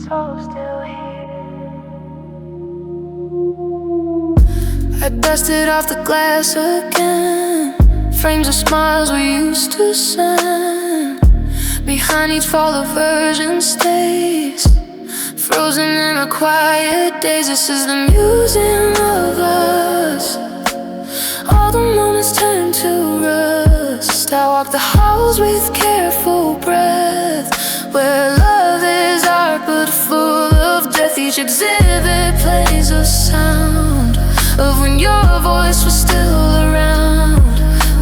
soul still here. I dusted off the glass again, frames of smiles we used to send. Behind each fall of virgin stays, frozen in our quiet days. This is the museum of us. All the moments turn to rust. I walk the halls with careful breath, where love is art but full of death. Each exhibit plays a sound of when your voice was still around.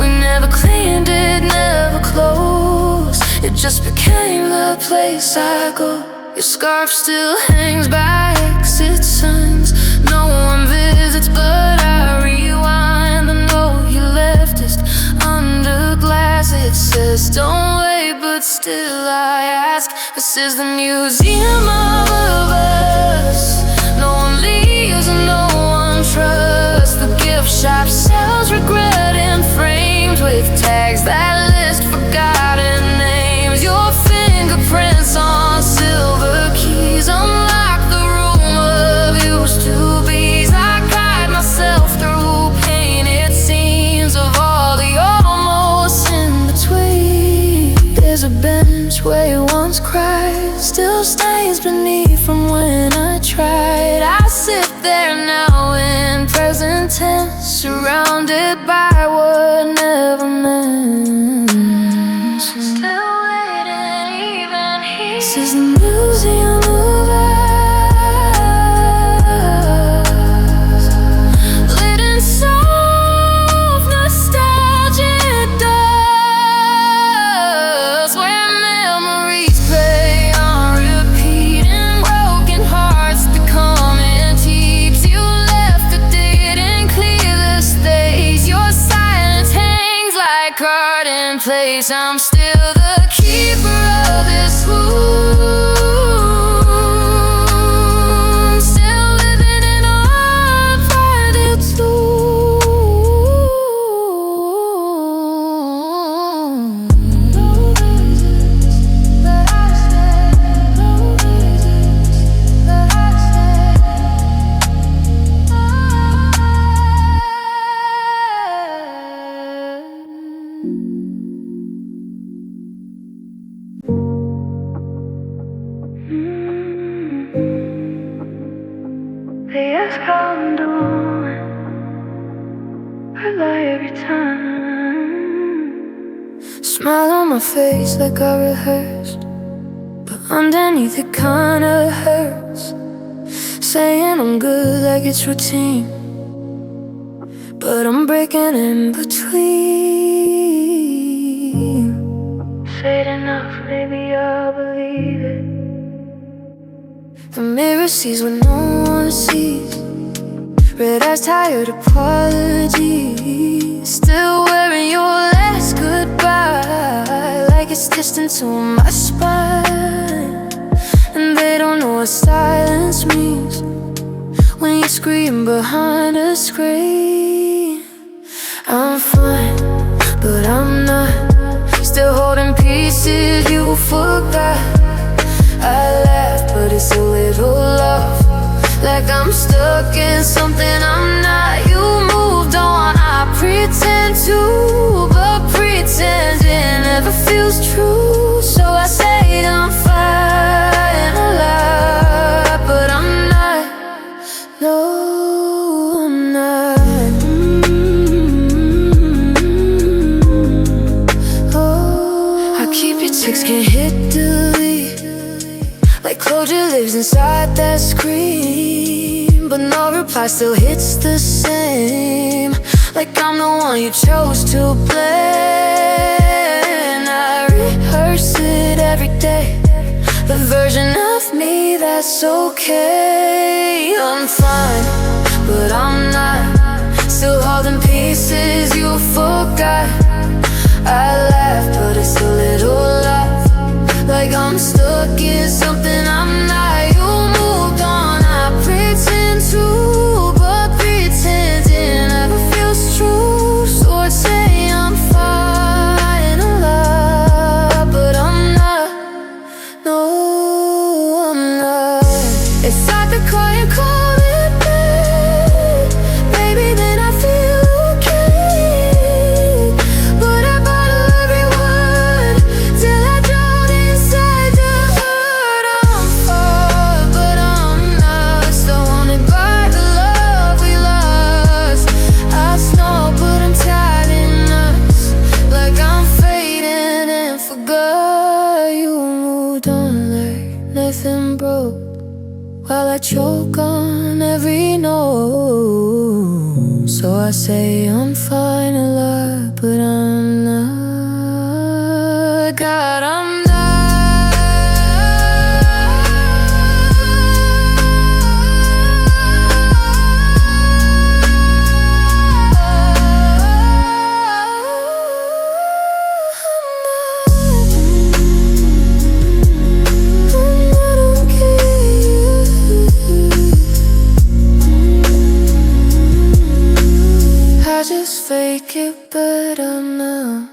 We never cleaned it, never closed. It just became the place I go. Your scarf still hangs by exit signs. No one visits, but I rewind. The note you left is under glass. It says don't wait, but still I ask. This is the museum of us. No one leaves and no one trusts. The gift shop sells regret in frames with tags that list forgotten names. Your fingerprints on silver keys unlock the room of used to be's. I guide myself through painted scenes of all the almost in between. There's a bench where you once cried, still stains beneath from when I tried. I sit there now in present tense, surrounded by what never meant. Still waiting even here. This is the museum of us, lit in soft nostalgic dust, where memories play on repeat and broken hearts become antiques. You left but didn't clear the stage. Your silence hangs like art in place. I'm still the keeper of this wound, still living in our private tomb. No reasons that I stay, no reasons that I They ask how I'm doing, I lie every time. Smile on my face like I rehearsed, but underneath it kinda hurts. Saying I'm good like it's routine, but I'm breaking in between. Say it enough, maybe I'll believe it. The mirror sees what no one sees. Red eyes, tired apologies. Still wearing your last goodbye, like it's stitched into my spine. And they don't know what silence means when you scream behind a screen. I'm fine, but I'm not. Still holding pieces you forgot. I laugh, but it's a little love, like I'm stuck in something I'm not. You moved on, I pretend to, but pretending never feels true. So I say I'm fine a lot, but I'm not. No, I'm not. Oh, I keep your texts, can't hit delete, like closure lives inside that screen. But no reply still hits the same, like I'm the one you chose to blame. I rehearse it every day, the version of me that's okay. I'm fine, but I'm not. Still holding pieces you forgot. I laugh, but it's a little laugh, like I'm stuck in something I'm not. You moved on, I pretend to, but pretending never feels true. So I'd say I'm fine a lot, but I'm not. No, I'm not. choke on every note. So I say I'm fine a lot, but I'm not. God, I'm not. I just fake it, but I'm not.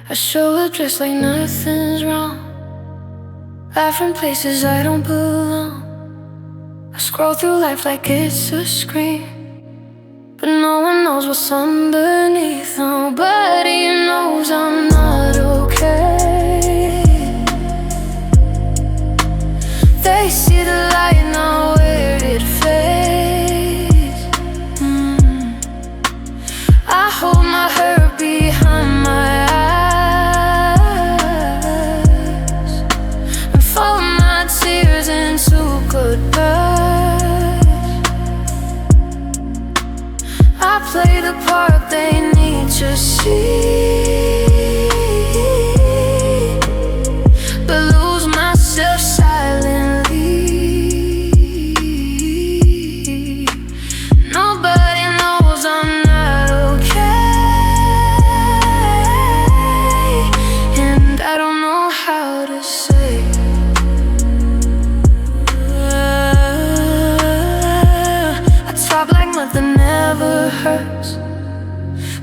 I show up just like nothing's wrong. Laugh from places I don't belong. I scroll through life like it's a screen, but no one knows what's underneath. Nobody knows I'm not okay. They see the light now where it fades. I hold my hurt behind my eyes and fold my tears into goodbyes. I play the part they need to see, but lose myself silently. Nobody knows I'm not okay, and I don't know how to say. I talk like nothing ever hurts,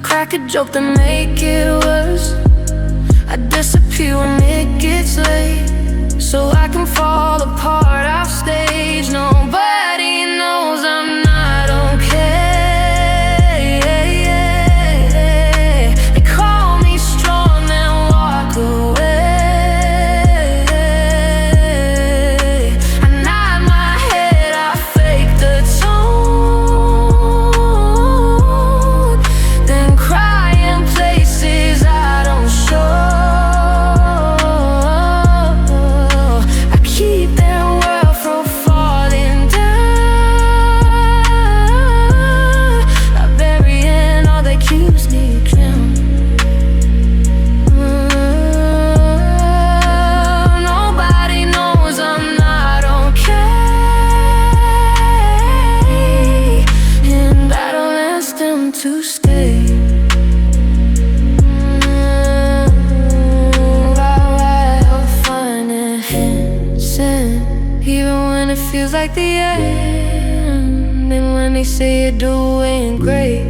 crack a joke to make it worse. I disappear when it gets late, so I can fall apart off stage. Nobody knows I'm not okay. They call me strong, then walk away. I nod my head, I fake the tone, then cry in places I don't show. I keep their world from falling down by burying all that keeps me drowned. Nobody knows I'm not okay, and I don't ask them to stay. I'll find it insane, even when it feels like the end. And when they say you're doing great,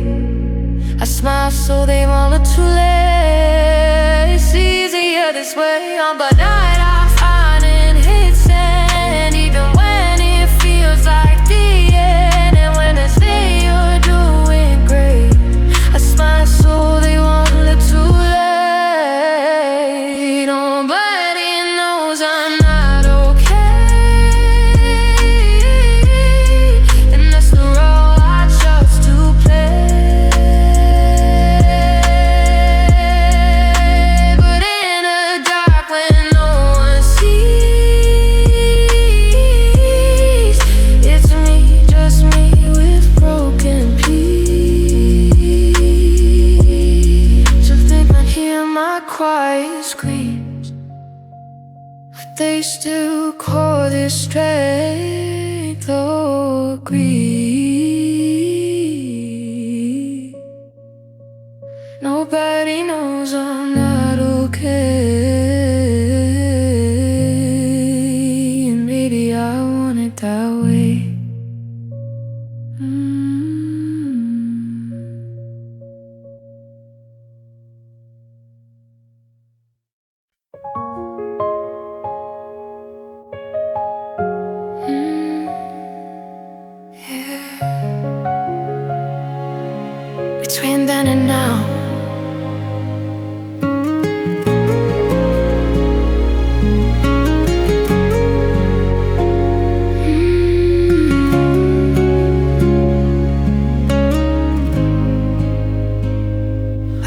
I smile so they won't look too late. It's easier this way. On but night I find it hits, and even when it feels like the end. And when they say you're doing great, I smile so they won't look too late. Nobody knows I'm not okay, and that's the role I chose to play. But in the dark when no one sees, it's me, just me with broken peace. So they might hear my quiet screams, but they still call this strength or greed. Nobody knows I'm not okay, and maybe I want it that way. Between then and now,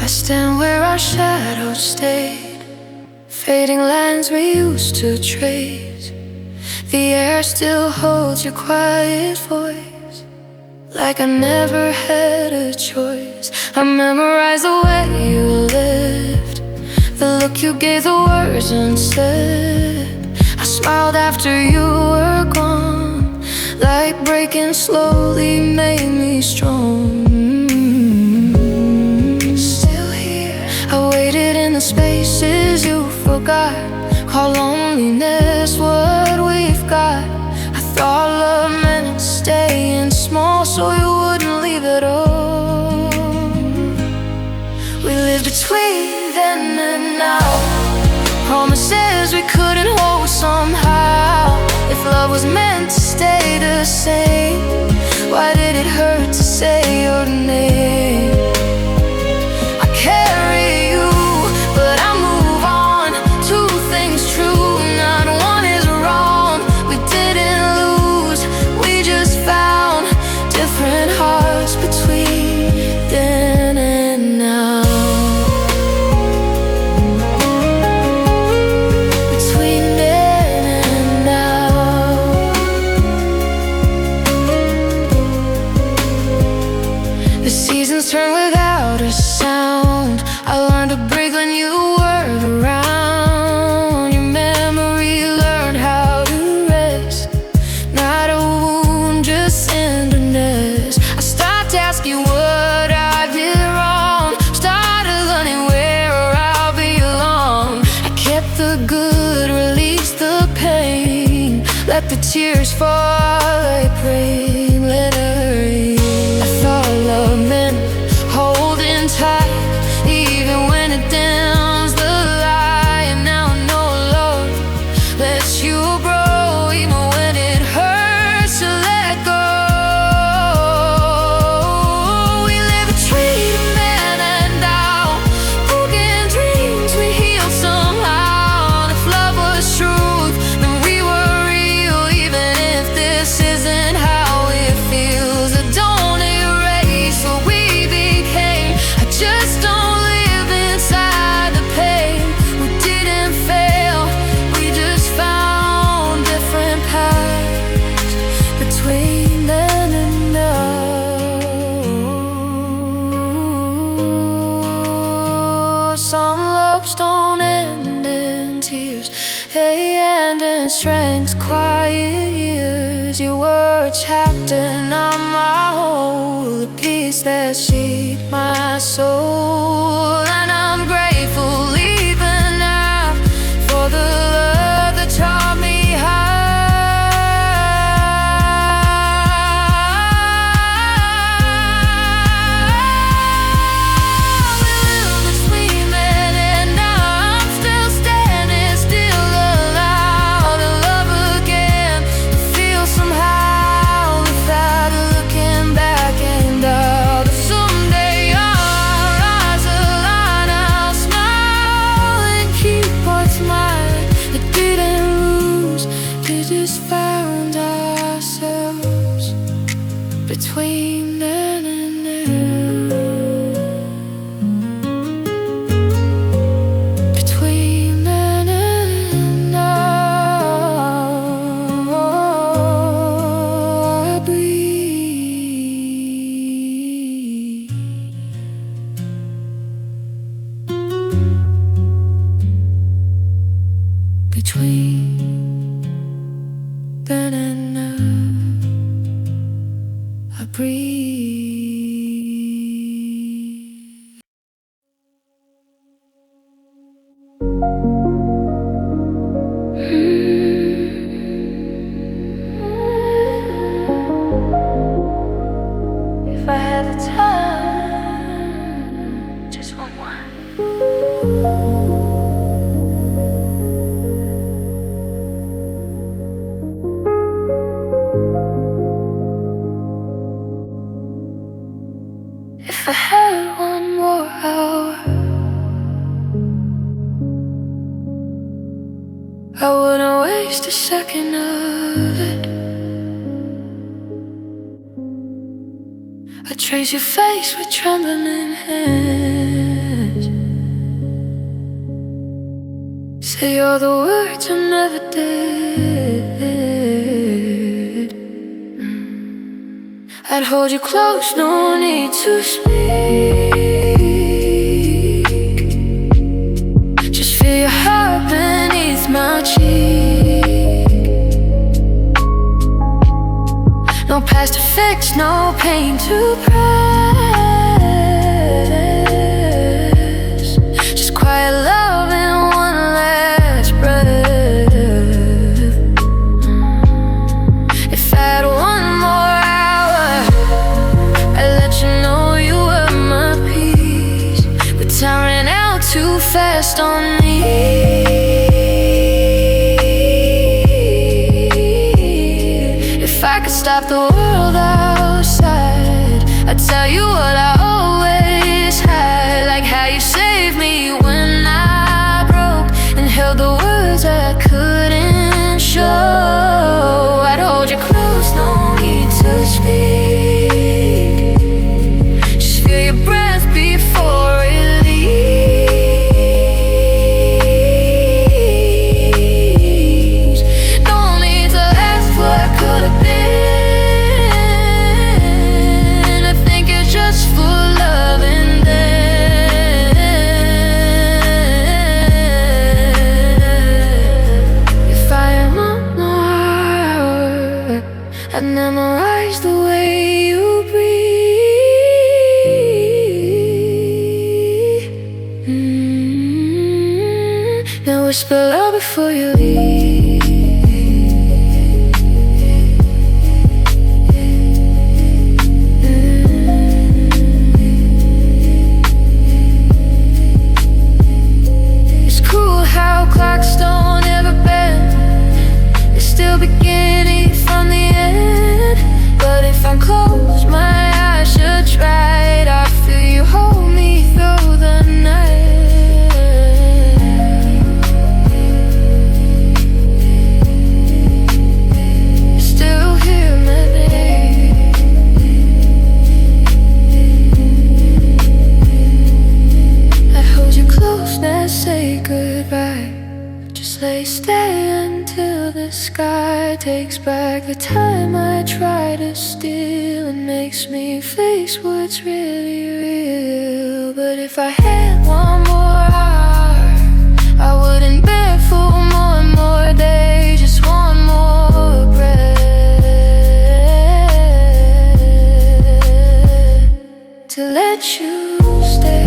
I stand where our shadows stayed, fading lands we used to trace. The air still holds your quiet voice, like I never had a choice. I memorized the way you lived, the look you gave the words unsaid. I smiled after you were gone, like breaking slowly made me strong. Still here, I waited in the spaces you forgot. Call loneliness what we've got. I thought love meant staying small so you wouldn't leave at all. We lived between then and now, promises we couldn't hold somehow. If love was meant to stay the same, why did it hurt to say your name? I carry you, but I move on. Two things true, not one is wrong. We didn't lose, we just found different hearts between then and now. Between then and now. The seasons turn without a sound. I learned to breathe when you weren't around. Your memory learned how to rest, not a wound, just tenderness. I stopped asking what I did wrong, started learning where I'll belong. I kept the good, released the pain, let the tears fall like rain, let it rain. I thought love meant holding tight, even when it dims the light. And now I know love lets you grow, even when it hurts to let go. We live between then and now, broken dreams we healed somehow. And if love was truth, then we were real, even if this isn't how it feels. I don't erase what we became, I just don't live inside the pain. We didn't fail, we just found different paths between then and now. Some loves don't end in tears, they end in strength, quiet years. You were a chapter, not my whole, a piece that shaped my soul. And I'm grateful even now for the love that taught me how. We live between then and now. I'm still standing, still allowed to love again, to feel somehow without looking back and out. Someday our eyes align, I'll smile and keep what's mine. It didn't lose, we just found ourselves between then and now. Between then and now, I breathe. Between then and now, I breathe. If I had the time, just one more. If I had one more hour, I wouldn't waste a second of it. I'd trace your face with trembling hands. Say all the words I never did. I'd hold you close, no need to speak. Just feel your heart beneath my cheek. No past to fix, no pain to press. Just quiet love and one last breath. If I had one more hour, I'd let you know you were my peace. But time ran out too fast on me. If I could stop the world outside, I'd tell you what I always had. Like how you saved me when I broke, and held the words I couldn't show. I'd hold you close, no need to speak. Just feel your breath before it leaves. No need to ask what could have been. I'd memorize the way you breathe. Now whisper loud before you leave. It's cruel how clocks don't ever bend. It's still beginning from the end. But if I close my eyes, should try it, I feel you hold me through the night. Still hear my name. I hold you close, now say goodbye. Just lay stay until the sky takes back the time I try to steal, and makes me face what's really real. But if I had one more hour, I wouldn't bear for more and more days. Just one more breath to let you stay.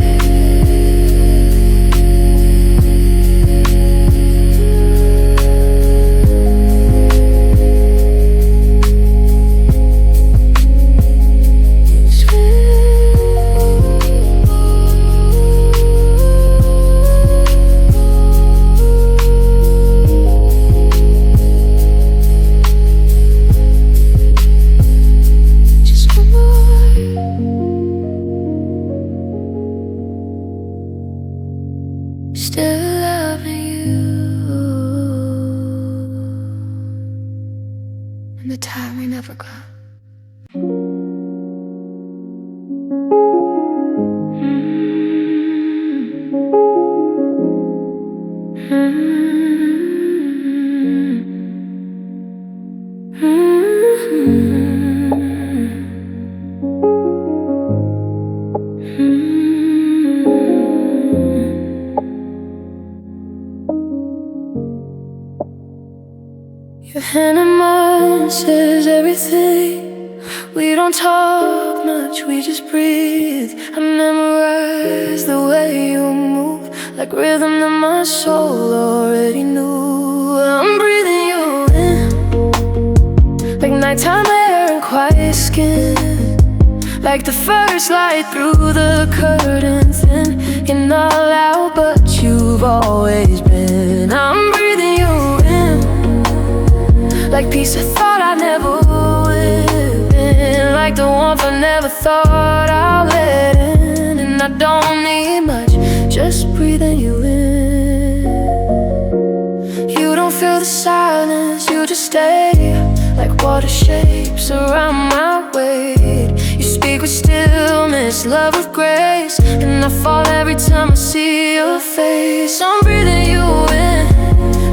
Still loving you, and the time we never got. Your hand in mine says everything. We don't talk much, we just breathe. I memorize the way you move, like rhythm that my soul already knew. I'm breathing you in, like nighttime air and quiet skin. Like the first light through the curtain thin. You're not loud, but you've always been. I'm breathing you in, like peace I thought I never would in. Like the warmth I never thought I'd let in. And I don't need much, just breathing you in. You don't feel the silence, you just stay. Like water shapes around my weight. You speak with stillness, love with grace. And I fall every time I see your face. I'm breathing you in,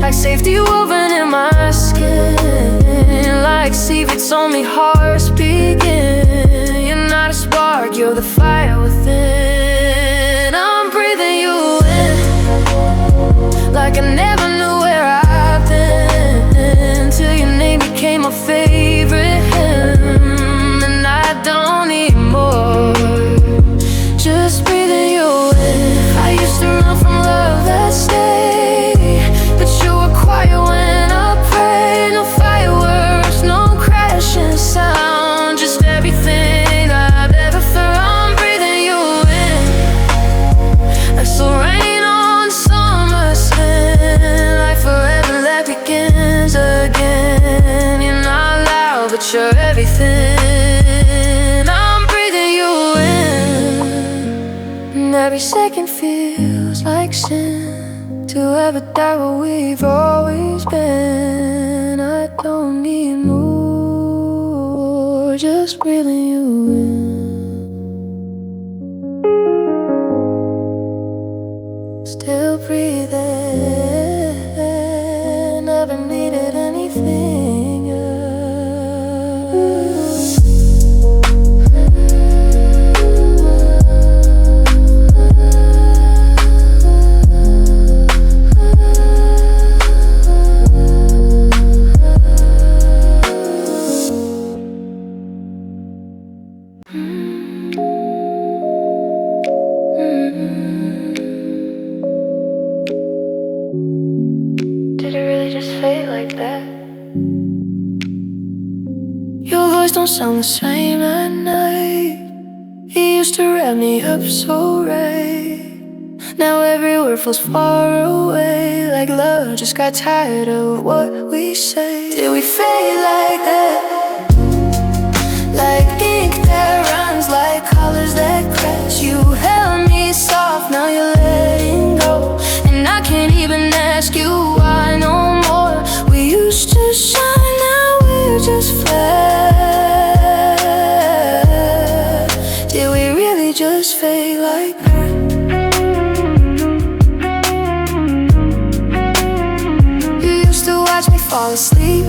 like safety woven in my skin, like seaweed's only hearts begin. You're not a spark, you're the fire within. I'm breathing you in, like I never knew where I've been, till your name became my favorite hymn. And I don't need more, just breathing you in. I used to run from love that stayed, but you were quiet when I prayed. No fireworks, no crashing sound, just everything I've ever felt. I'm breathing you in, like the rain on summer's hand, like forever that begins again. You're not loud, but you're everything. I'm breathing you in, and every second feels like sin, to ever die where we've always been. I don't need more, just breathing you in. Still breathing, never needed anything else. Did it really just fade like that? Your voice don't sound the same at night. You used to wrap me up so right. Now every word feels far away, like love just got tired of what we say. Did we fade like that? Like ink that runs, like colors that crash. You held me soft, now you're letting go, and I can't even ask you why no more. We used to shine, now we're just flat. Did we really just fade like that? You used to watch me fall asleep,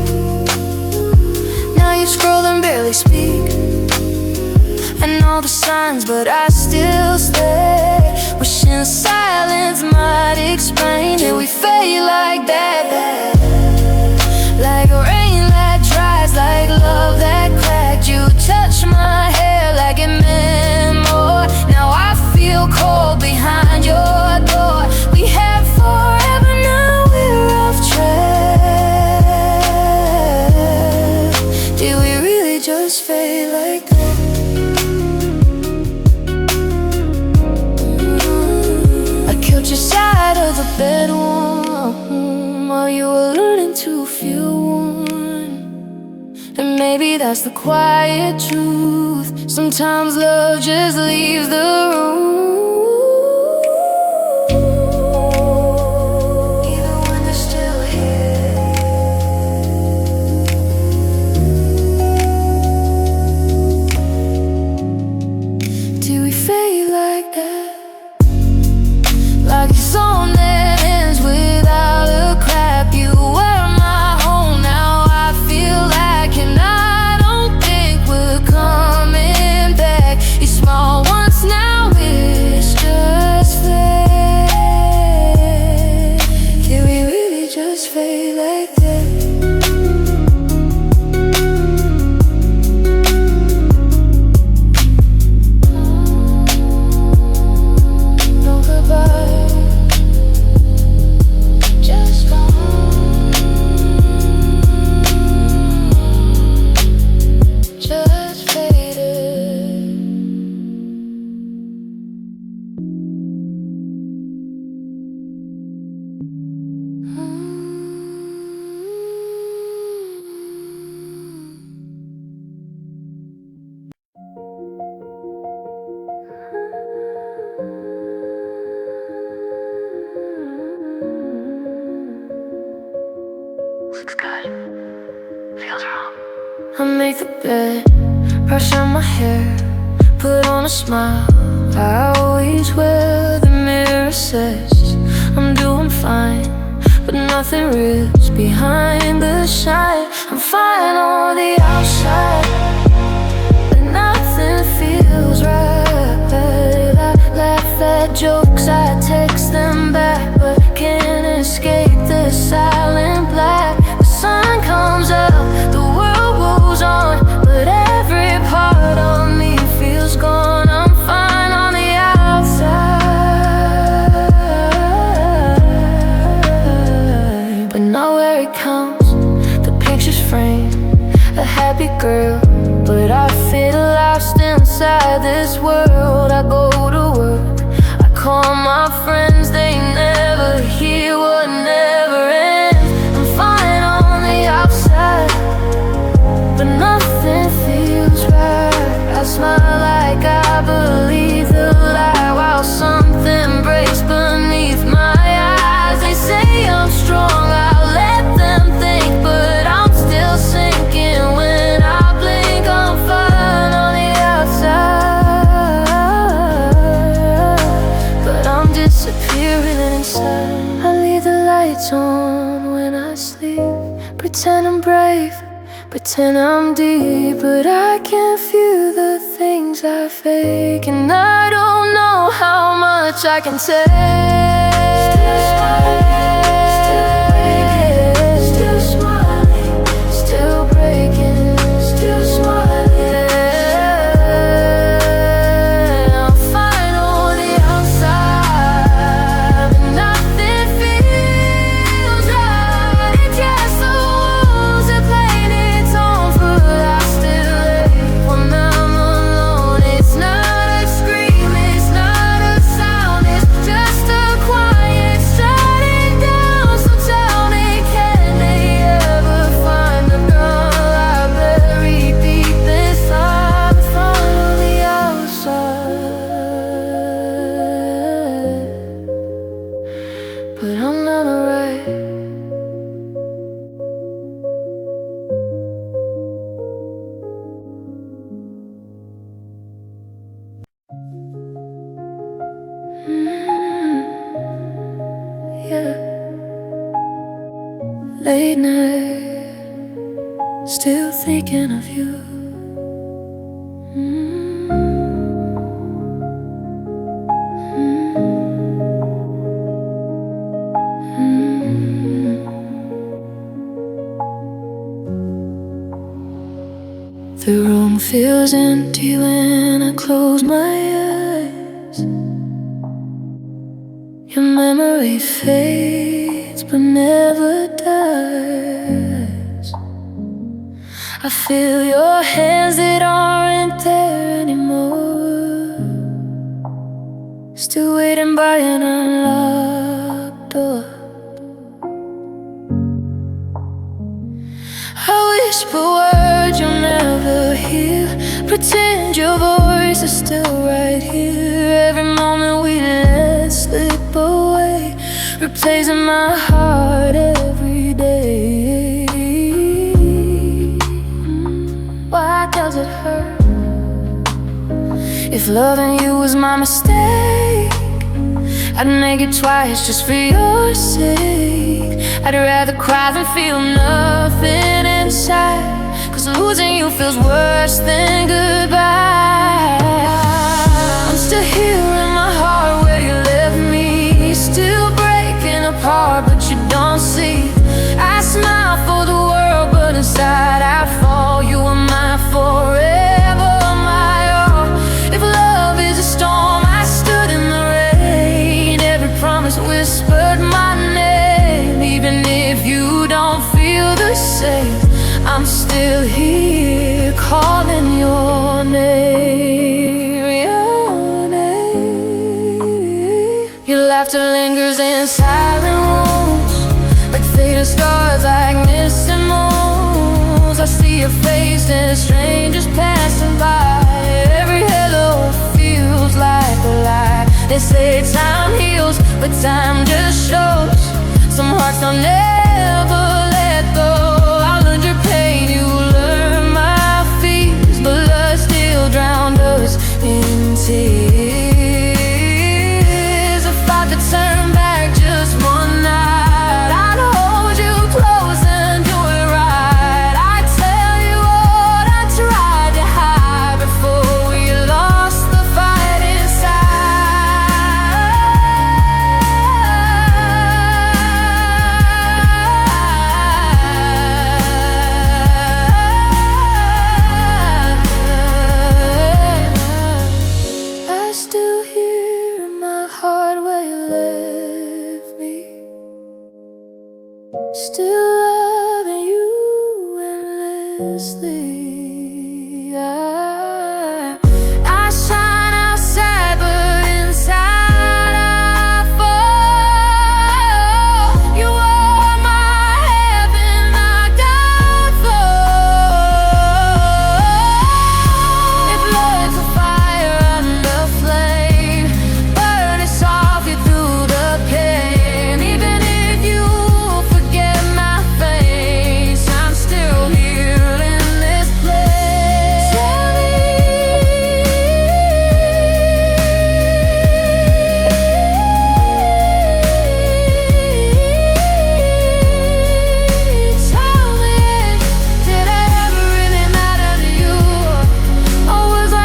now you scroll and barely speak. And all the signs, but I still stay, wishing silence might explain. Did we fade like that? Like rain that dries, like love that cracked. You touched my hair like it meant more. Now I feel cold behind your door. We had forever, now we're off track. Did we really just fade like that? Your side of the bed warm, while you were learning to feel one. And maybe that's the quiet truth, sometimes love just leaves the room. Even when they're still here. Do we fade like that? Like a song that ends without a clap. You were my home, now I feel like, and I don't think we're coming back. You smile once, now it's just fade. Did we really just fade like that? No goodbye. Looks good. Feels wrong. I make the bed, brush on my hair, put on a smile I always wear. The mirror says I'm doing fine, but no nothing reals behind the shine. I'm fine on the outside, but nothing feels right. I laugh at jokes, I text them back, but can't escape the silent black. The sun comes out, the world goes on, but every part of me feels gone. I'm fine on the outside, but not where it counts. The picture's framed, a happy girl, but I feel lost inside this world. I go to work, I call my friends, they never hear what never ends. I'm fine on the outside, but nothing feels right. I smile like I believe the lie, while something breaks beneath my eyes. They say I'm strong, I'll let them think, but I'm still sinking when I blink. I'm fine on the outside, but I'm disappearing inside. I leave the lights on when I sleep, pretend I'm brave, pretend I'm deep, but I can't feel the things I fake, and I don't know how much I can take. Still smiling, still breaking, still smiling. I'm fine on the outside, but nothing feels right. It casts the walls that played its own foot. I still ache when I'm alone. It's not a scream, it's not a sound, it's just a quiet shutting down. So tell me, can they ever find the girl I buried deep inside? I'm fine on the outside, but I'm not alright. Yeah. Late night, still thinking of you. The room feels empty when I close my eyes. Your memory fades but never dies. I feel your hands that aren't there anymore, still waiting by an unlocked door. I whisper words you'll never hear, pretend your voice is still right here. Every moment we let slip away, replacing my heart every day. Why does it hurt? If loving you was my mistake, I'd make it twice just for your sake. I'd rather cry than feel nothing inside, 'cause losing you feels worse than goodbye. I'm still here in my heart where you left me, still breaking apart, but you don't see. I smile for the world, but inside I fall. You are my forever, my all. If love is a storm, I stood in the rain. Every promise whispered my name. Even if you don't feel the same, I'm still here calling your name, your name. Your laughter lingers in silent wounds, like faded stars, like missing moons. I see your face and strangers passing by. Every hello feels like a lie. They say time heals, but time just shows some hearts don't ever let go. I learned your pain, you learned my fears, but love still drowned us in tears. If I could turn back just one night, I'd hold endlessly. I shine outside, but inside I fall. You are my heaven, I got fall. It bloods a fire under flame, burn it softly through the pain. Even if you forget my face, I'm still here in this place. Tell me, did I ever really matter to you? Or was I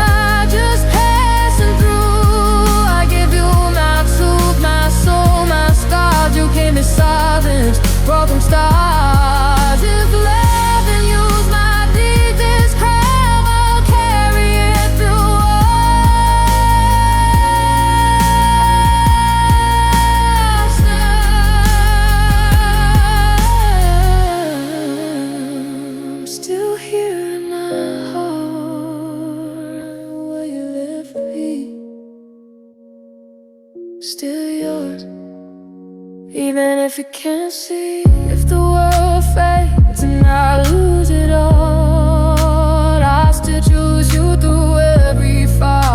just passing through? I give you my truth, my soul, my scars. You gave me silence, broken stars. If love and use my deepest crime, I'll carry it through all I'm still here in my heart, where you live for me. Still yours, even if you can't see. If the world fades and I lose it all, I still choose you through every fight.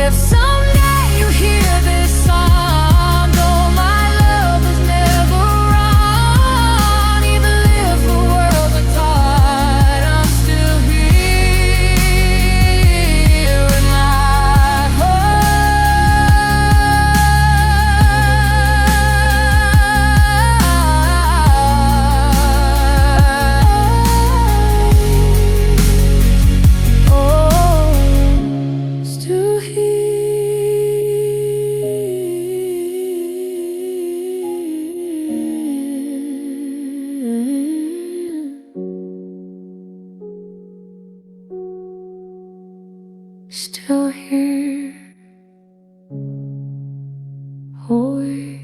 If someday you hear this song, though my love was never wrong, even if the world's apart, I'm still here in my heart. Oh, still here. Still here. Oh, wait.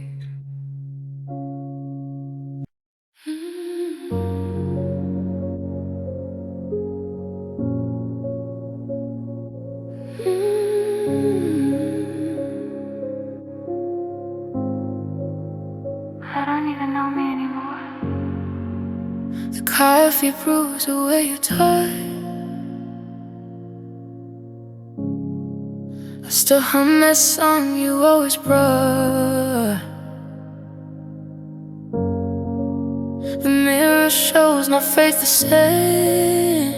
I don't even know me anymore. The coffee brews the way you touch. I still hum that song you always brought. The mirror shows my face the same,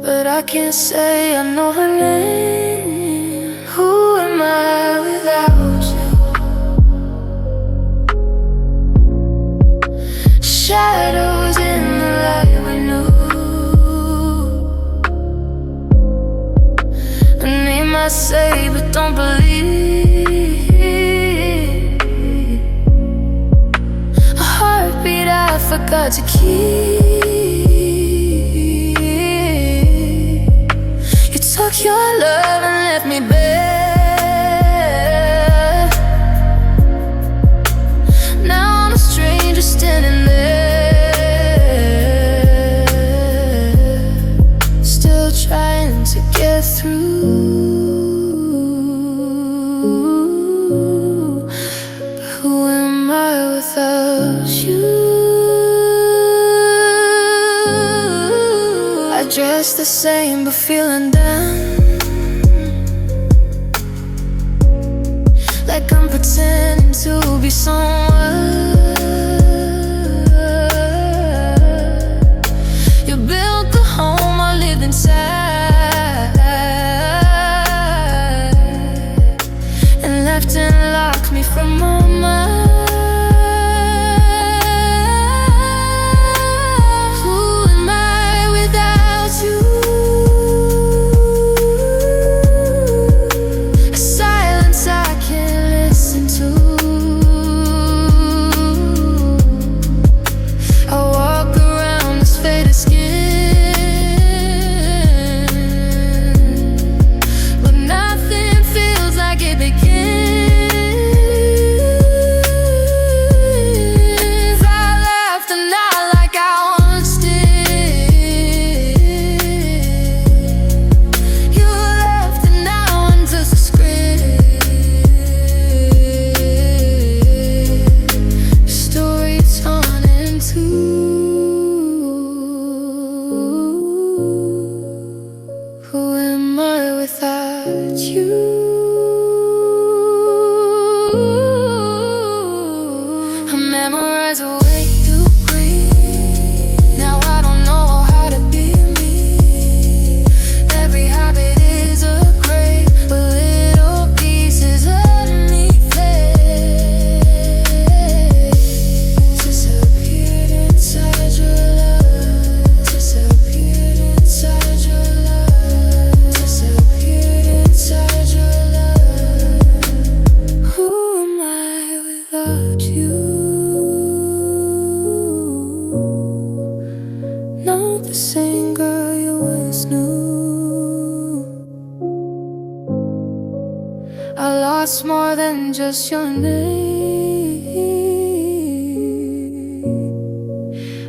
but I can't say I know her name. Who am I without you? Shadows in the light we knew. A name I say but don't believe. A heartbeat I forgot to keep. You took your love and left me bare. Now I'm a stranger standing there, still trying to get through. But who am I without you? I dress the same but feeling down, like I'm pretending to be someone. You built the home I lived inside, and left and locked me from my mind. Who am I without you? A silence I can't listen to. I walk around this faded skin, but nothing feels like it began. you. I memorize the way you breathe. Now I don't know how to be me. Every habit is a grave with little pieces of me fade. Disappeared inside your love. Disappeared inside your love. Disappeared inside your love. Who am I without you? Not the same girl you once knew. I lost more than just your name.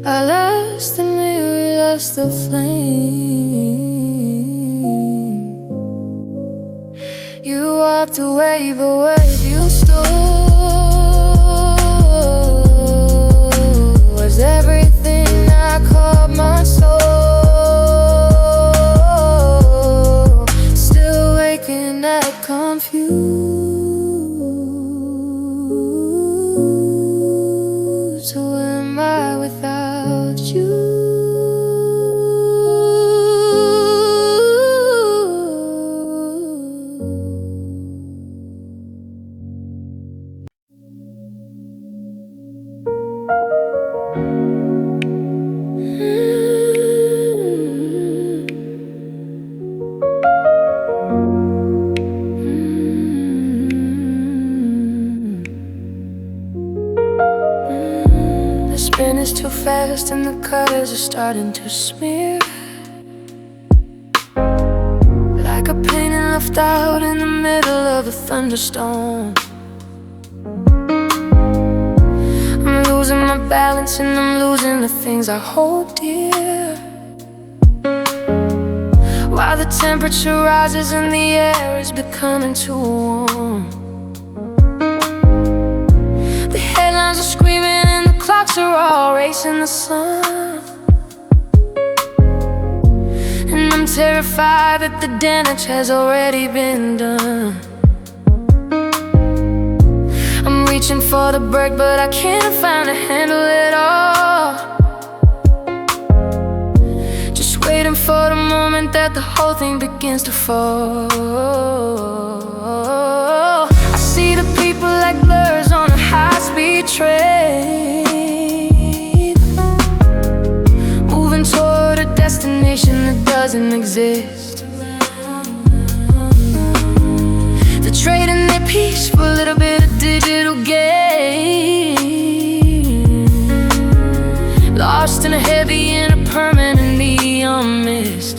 I lost the mirror, lost the flame. You walked away, but where you stole was everything I called my soul. Still waking up confused. Who am I without you? The spin is too fast and the colors are starting to smear, like a painting left out in the middle of a thunderstorm. I'm losing my balance and I'm losing the things I hold dear, while the temperature rises and the air is becoming too warm. The headlines are screaming and the clocks are all racing the sun, and I'm terrified that the damage has already been done. I'm reaching for the brake, but I can't find a handle at all. Just waiting for the moment that the whole thing begins to fall. I see the people like blurs on a high-speed train, moving toward a destination that doesn't exist. They're trading their peace for a little bit of digital gain, lost in a heavy and a permanent neon mist.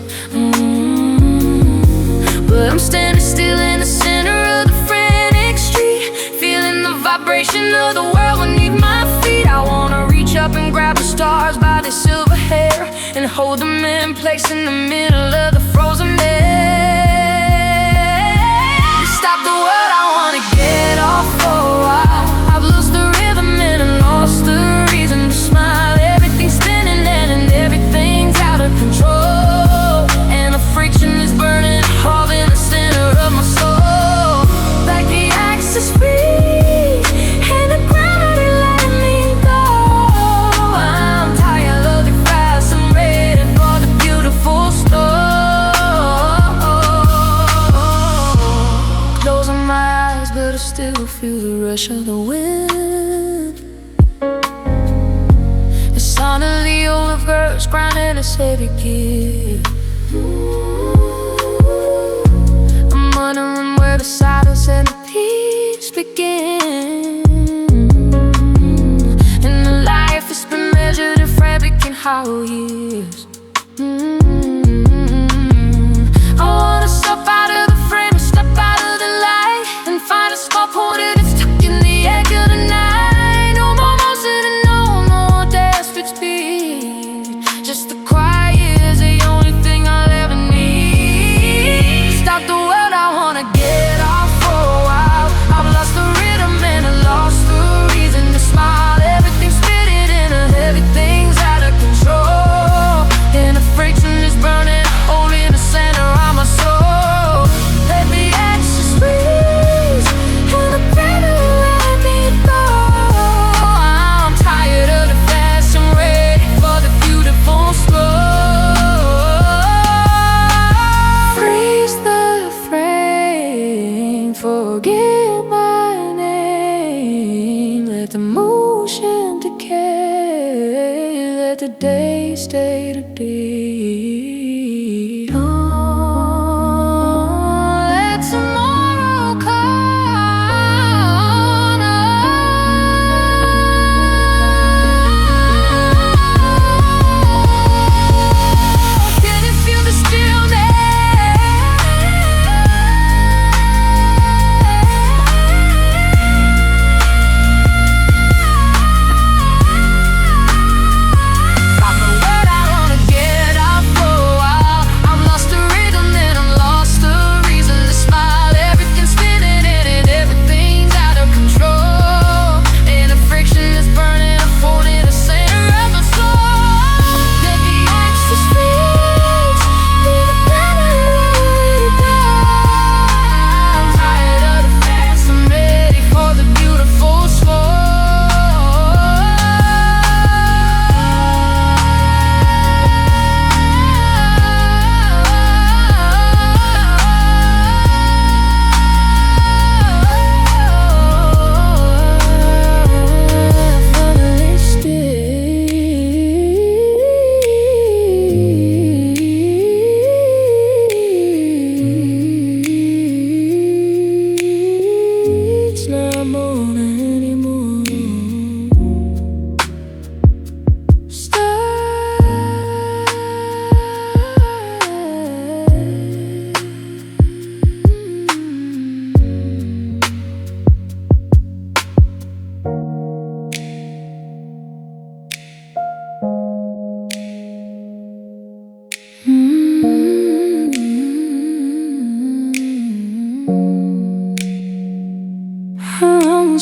But I'm standing still in the center of the frantic street, feeling the vibration of the world beneath my feet. I wanna reach up and grab the stars by their silver hair and hold them in place in the middle of the frozen air. To stop the world, I wanna get off for a while. I've lost the rhythm and I lost the reason to smile. Everything's spinning and everything's out of control, and the friction is burning hard in the center of my soul. Like the axe is free and the gravity letting me go. I'm tired of the fast, I'm ready for the beautiful storm. Closing my eyes, but I still feel the rush of the wind. The sound of the universe grinding a steady gear. I'm wondering where the silence and the peace begin, and the life has been measured in frantic and hollow years. I wanna step out of the frame, step out of the light, and find a small point that's stuck in the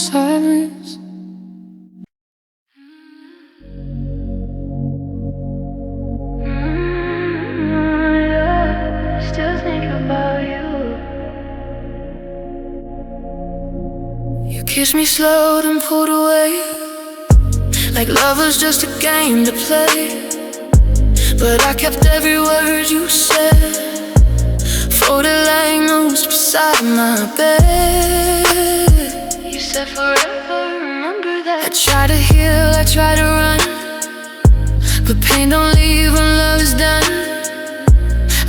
sideways. Yeah, still think about you. You kissed me slow and pulled away, like love was just a game to play. But I kept every word you said, folded like notes beside my bed. You said forever, remember that. I try to heal, I try to run, but pain don't leave when love is done.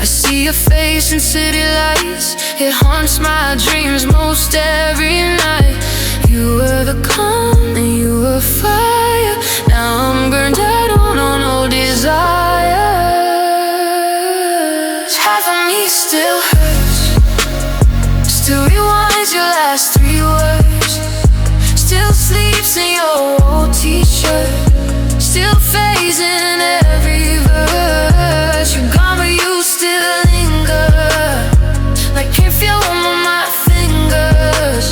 I see your face in city lights, it haunts my dreams most every night. You were the calm and you were fire. Now I'm burned out on old desires. Half of me still hurts, still rewinds your last 3 words, still sleeps in your old t-shirt, still phasing every verse. You're gone but you still linger, like perfume on my fingers.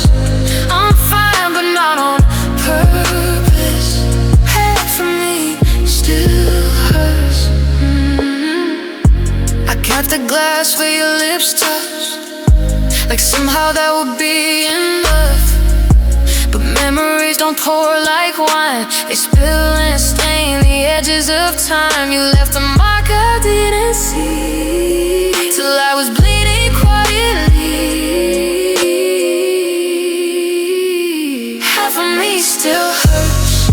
I'm fine but not on purpose. Half for me still hurts. I kept the glass where your lips touched, like somehow that would be enough. But memories don't pour like wine, they spill and stain the edges of time. You left a mark I didn't see, till I was bleeding quietly. Half of me still hurts,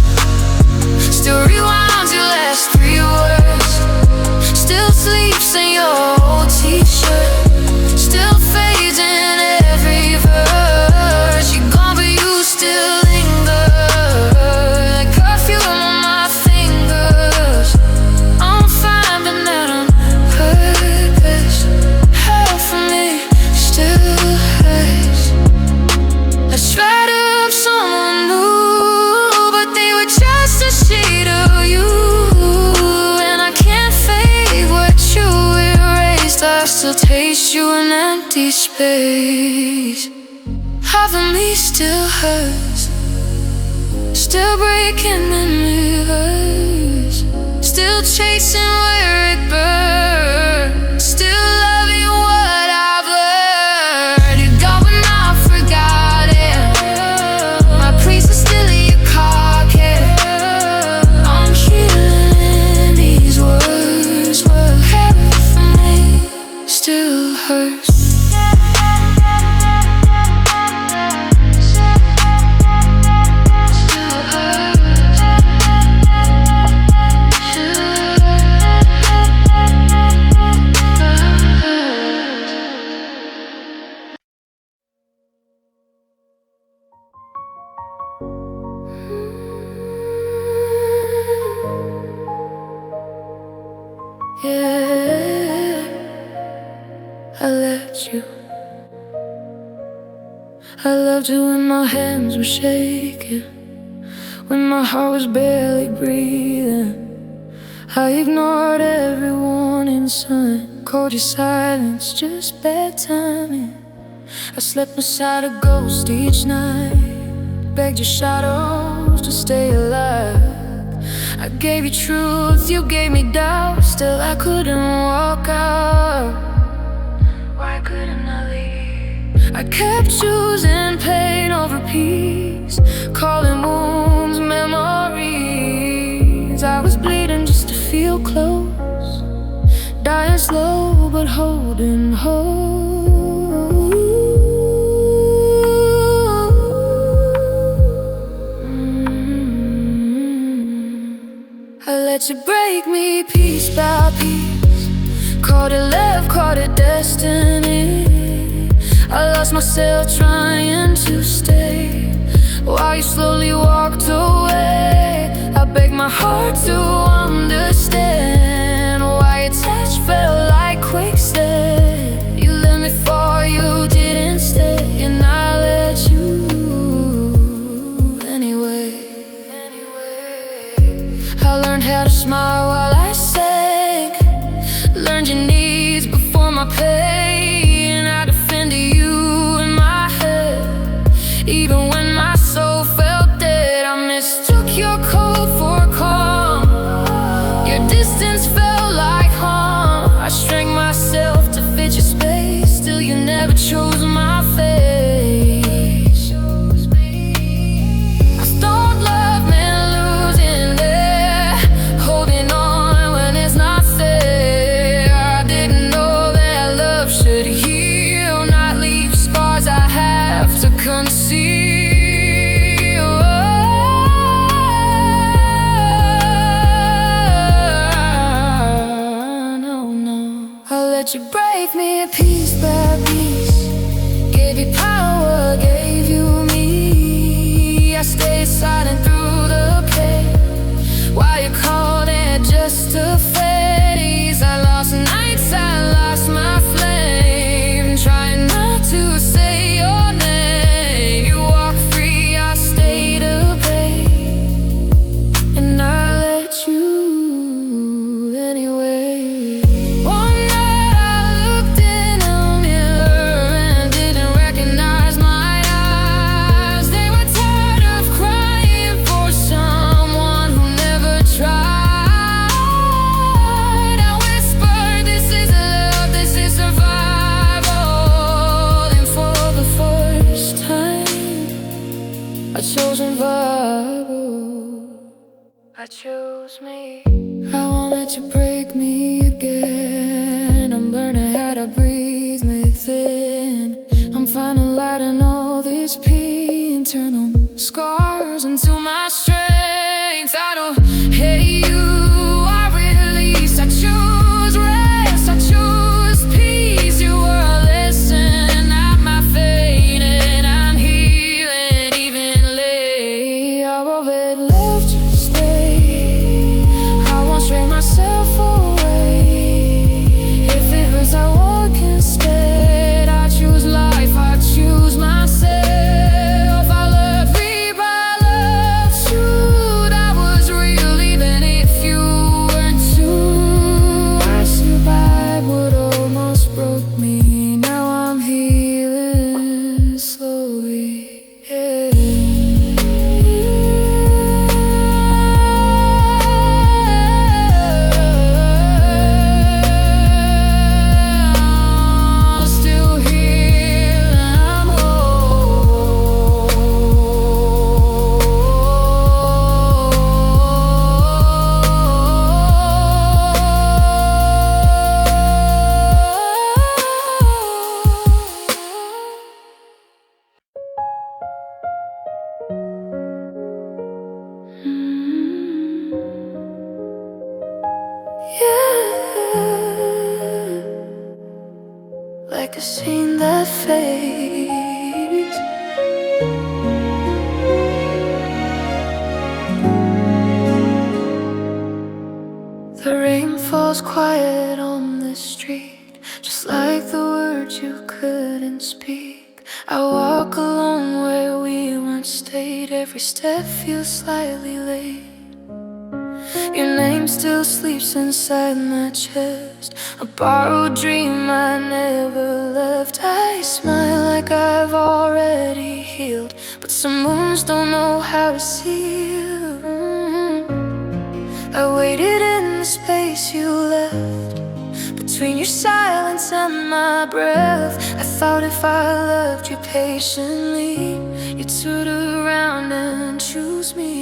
still rewinds your last 3 words, still sleeps in your old t-shirt, still fades in every verse. You're gone but you still linger, like perfume on my fingers. I'm fine but not on purpose. Half of me still hurts. I tried to love someone new, but they were just a shade of you. And I can't fake what you erased, I still taste you in empty space. Half of me still hurts, still breaking in reverse, still chasing where it burns, still loving what I've learned. You got when I forgot it, my priest is still in your pocket. I'm healing these words, what half of me still hurts. Yeah, I let you. I loved you when my hands were shaking, when my heart was barely breathing. I ignored every warning sign, called your silence just bad timing. I slept beside a ghost each night, begged your shadows to stay alive. I gave you truth, you gave me doubt, still I couldn't walk out. Why couldn't I leave? I kept choosing pain over peace, calling wounds memories. I was bleeding just to feel close, dying slow but holding hope. I let you break me piece by piece, called it love, called it destiny. I lost myself trying to stay, while you slowly walked away. I begged my heart to understand why your touch felt like quicksand. You let me fall, you didn't stay, and I let you anyway. I learned how to smile while I sank, learned your needs before my pain. I defended you in my head, even when my soul let you break me piece by piece. Gave you power, gave you me. I stayed silent through the pain while you called it just a phase. I lost nights, I lost my flame, trying not to say your name. You walked free, I stayed a bay, and I let you anyway. One night I looked in a mirror and didn't recognize my eyes. They were tired of crying for someone who never tried. I whispered, this is love, this is survival. And for the first time, I chose survival. I chose me. I won't let you break me again. I'm learning how to breathe within. I'm finding light in all this pain. Turn on scars into my strength. I don't hate you, I release. I choose rest, I choose peace. You were a lesson at my fate, and I'm healing even late. I won't let love just stay. I won't stray myself away. If it hurts, I walk instead. I choose life, I choose myself. I love me, but I love you. That was real, even if you weren't too. I survived what almost broke me. Now I'm healing slowly, yeah. Still here, I'm yeah, like a scene that fades. The rain falls quiet on the street, just like the words you couldn't speak. I walk alone where we once stayed. Every step feels slightly late. Your name still sleeps inside my chest, a borrowed dream I never left. I smile like I've already healed, but some wounds don't know how to seal. I waited in the space you left, between your silence and my breath. I thought if I loved you patiently, you'd turn around and choose me.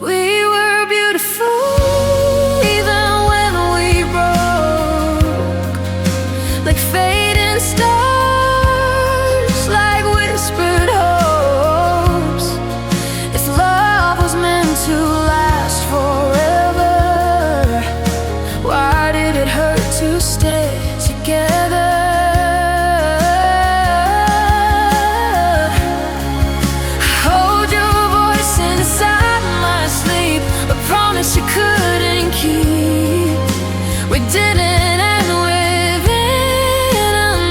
We were beautiful, even when we broke, like fading stars, like whispered hopes. If love was meant to last forever, why did it hurt to stay together? You couldn't keep. We didn't end with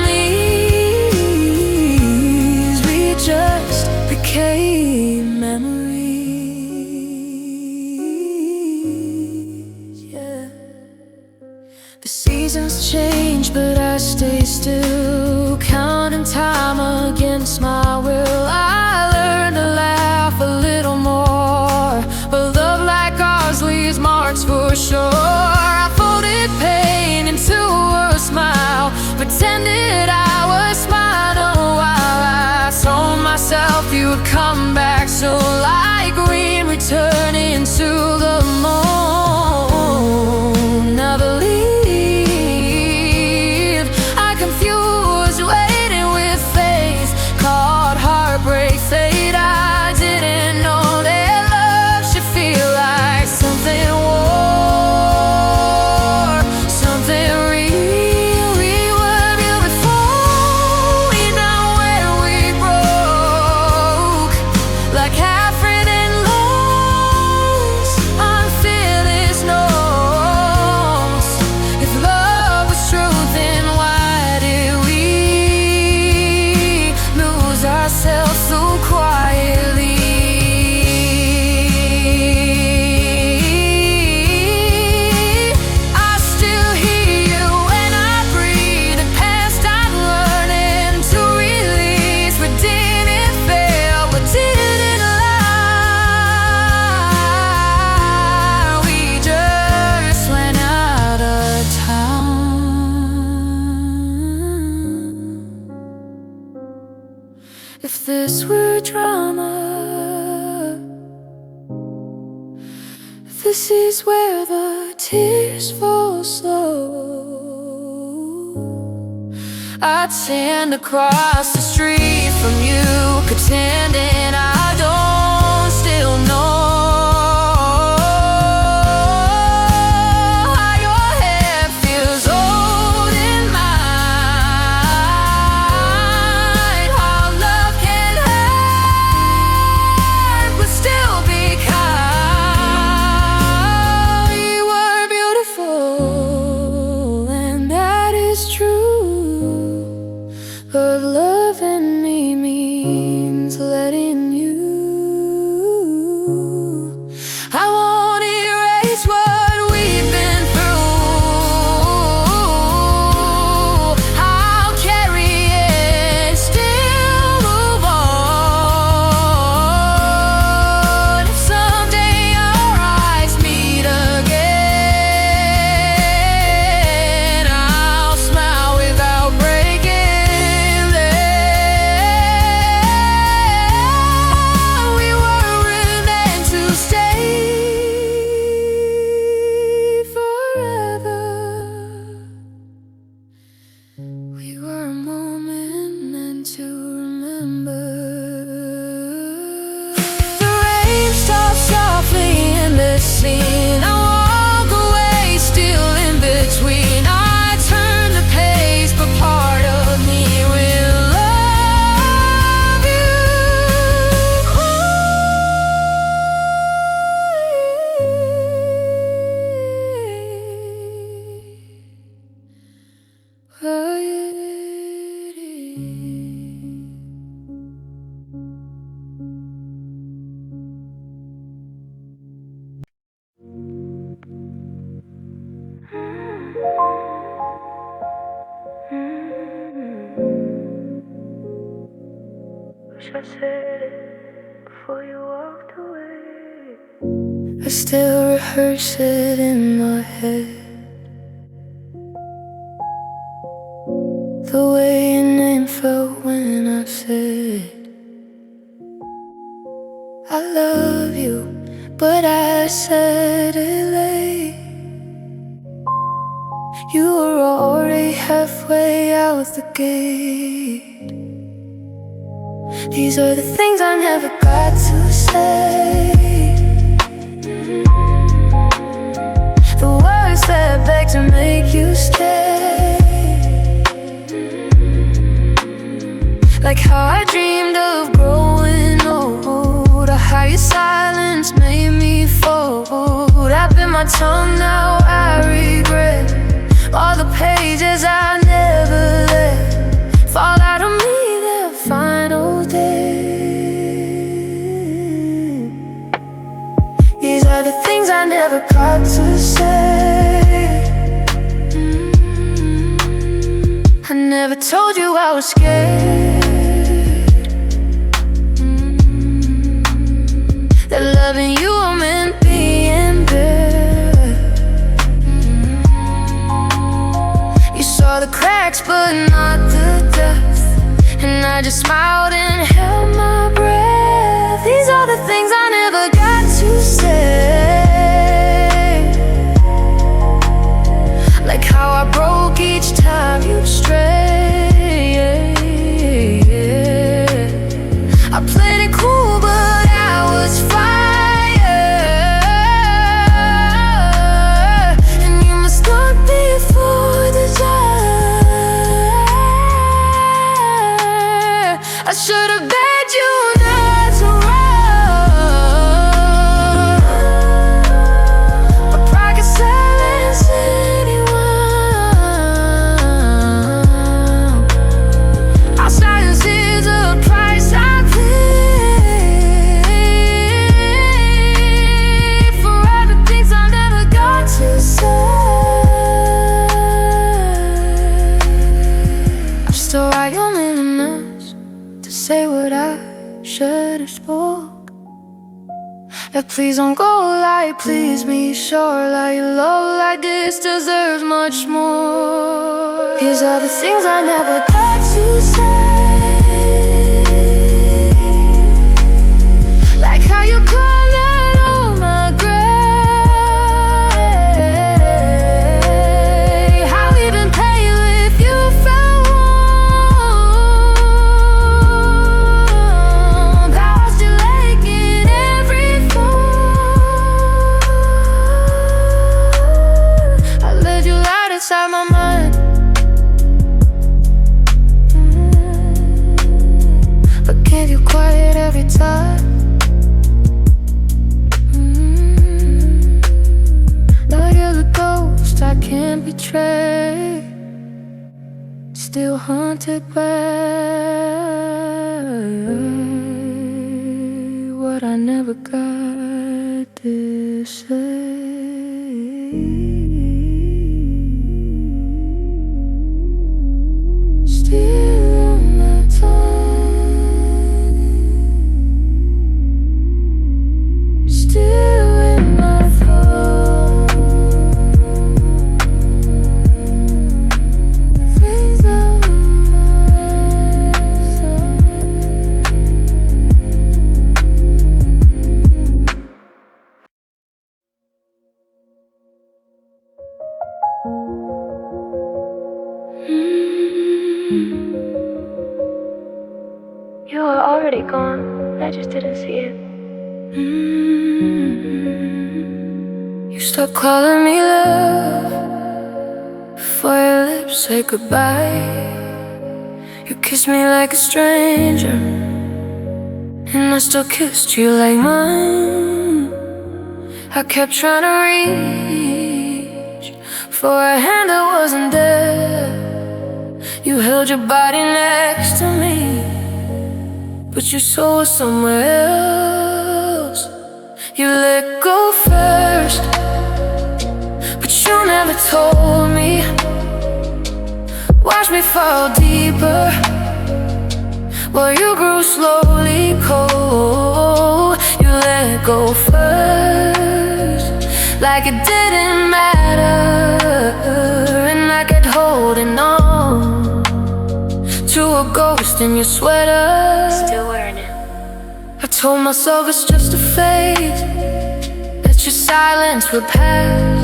enemies. We just became memories, yeah. The seasons change, but I stay still, counting time against my will. I learned to laugh a little more, but love like ours leaves marks for sure. I folded pain into a smile, pretended I was smiling while I told myself you would come back. So like rain returning to the moon, I believed. I confused waiting with faith, caught heartbreak fate. I didn't know that love should feel like something the seas where the tears fall slow. I'd stand across the street from you, pretending I don't still know how your hair feels old in mine. How love can hurt but still be kind. You were beautiful, and that is true. But loving me means letting you. I won't erase what we've been through. I'll carry it, still move on. If someday our eyes meet again, I'll smile without breaking. We were a moment meant to remember. The rain stops softly in the scene. I walk away, still in between. I turn the page, but part of me will love you. Wish I said it before you walked away. I still rehearse it in my head, the way your name felt when I said I love you, but I said it late. You were already halfway out the gate. These are the things I never got to say. The words that beg to make you stay. Like how I dreamed of growing old, or how your silence made me fold. I bit my tongue, now I regret all the pages I never let fall out of me that final day. These are the things I never got to say. I never told you I was scared, that loving you meant being bare. You saw the cracks but not the depth, and I just smiled and held my breath. These are the things I never got to say. Like how I broke each time you'd stray. I played it cool but I was fire, and you must not be for desire. I should have begged you not to run, but pride can silence anyone. Our silence is a price I pay for all the things I never got to say. I'm still right on in a mess to say what I should have spoke. That please don't go like, please be sure, like love like this deserves much more. These are the things I never got to say. Like how you call out on my grave. still haunted by what I never got to say. Still on my tongue, still in my throat. Things of You were already gone, I just didn't see it. You stopped calling me love before your lips said goodbye. You kissed me like a stranger, and I still kissed you like mine. I kept trying to reach for a hand that wasn't there. You held your body next to me, but your soul was somewhere else. You let go first, but you never told me. Watch me fall deeper while you grew slowly cold. You let go first, like it didn't matter, and I kept holding on to a ghost in your sweater. Still wearing it. I told myself it's just a phase, that your silence would pass.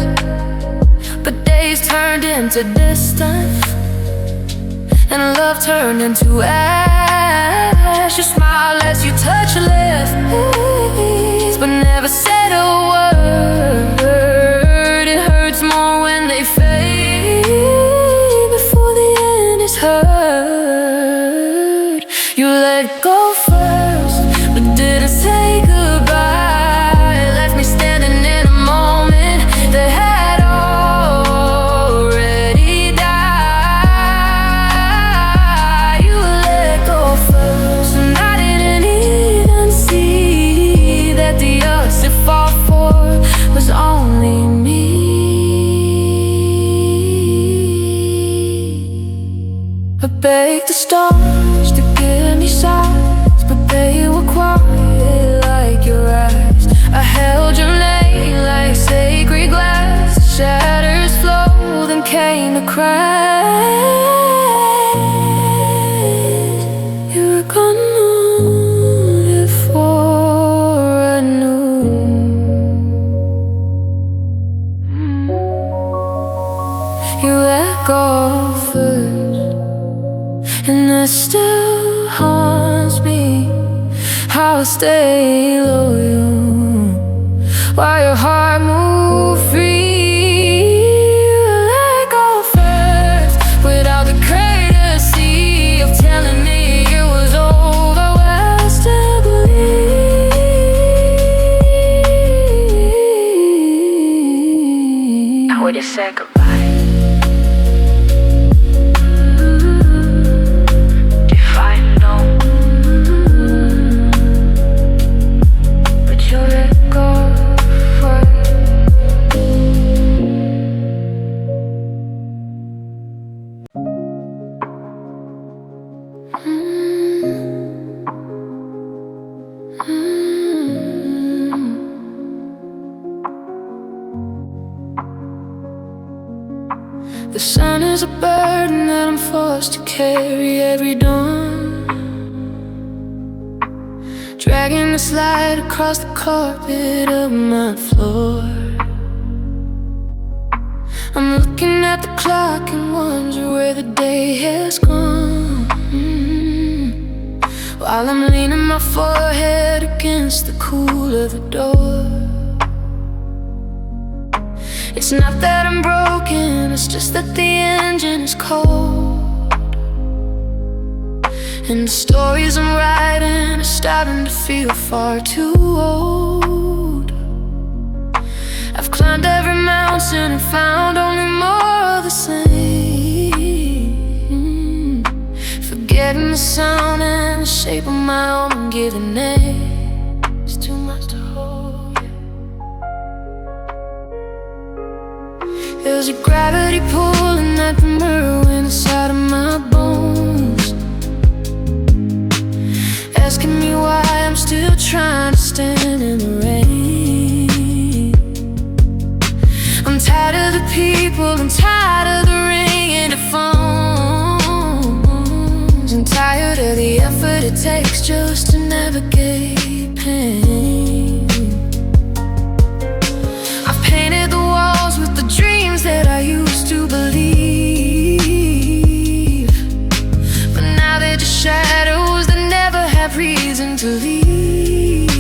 But days turned into distance, and love turned into ash. You smile as you touch your lips, but never said a word. It hurts more when they fade before the end is heard. You let go first, but didn't say goodbye. Left me standing in a moment that had already died. You let go first, and I didn't even see that the odds to fall for was only me. I begged the stars to give me signs, but they were quiet like your eyes. I held your name like sacred glass. Shatters flow, then came the crash. You were gone long before I knew. You let go first, and it still haunts me how I stay loyal while your heart moved free. You let go first without the courtesy of telling me it was over. Well, I still believe. I would just say goodbye. If I know, but you let go first. The sun is a burden that I'm forced to carry every dawn, dragging the slide across the carpet of my floor. I'm looking at the clock and wonder where the day has gone, while I'm leaning my forehead against the cool of the door. It's not that I'm broken, it's just that the engine is cold, and the stories I'm writing are starting to feel far too old. I've climbed every mountain and found only more of the same. the sound and the shape of my own given name. It's too much to hold, yeah. There's a gravity pulling at the marrow inside of my bones, asking me why I'm still trying to stand in the rain. I'm tired of the people, I'm tired of the ringing the phones, I'm tired of the effort it takes just to navigate pain. I've painted the walls with the dreams that I used to believe, but now they're just shadows that never have reason to leave.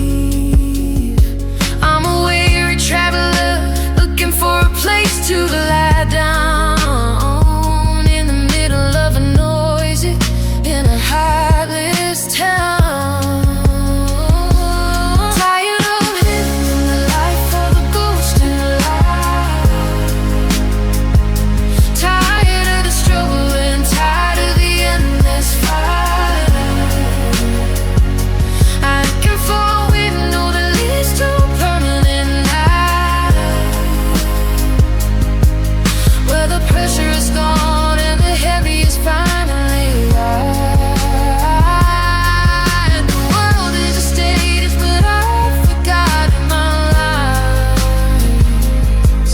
I'm a weary traveler looking for a place to lie down in the middle of a noisy, in a heartless town. Tired of living the life of a ghost in a lie. Tired of the struggle and tired of the endless fight. I can fall with no that leads to a permanent night, where the pressure is gone and the heavy is finally right. The world is a stage, but I've forgotten my lines.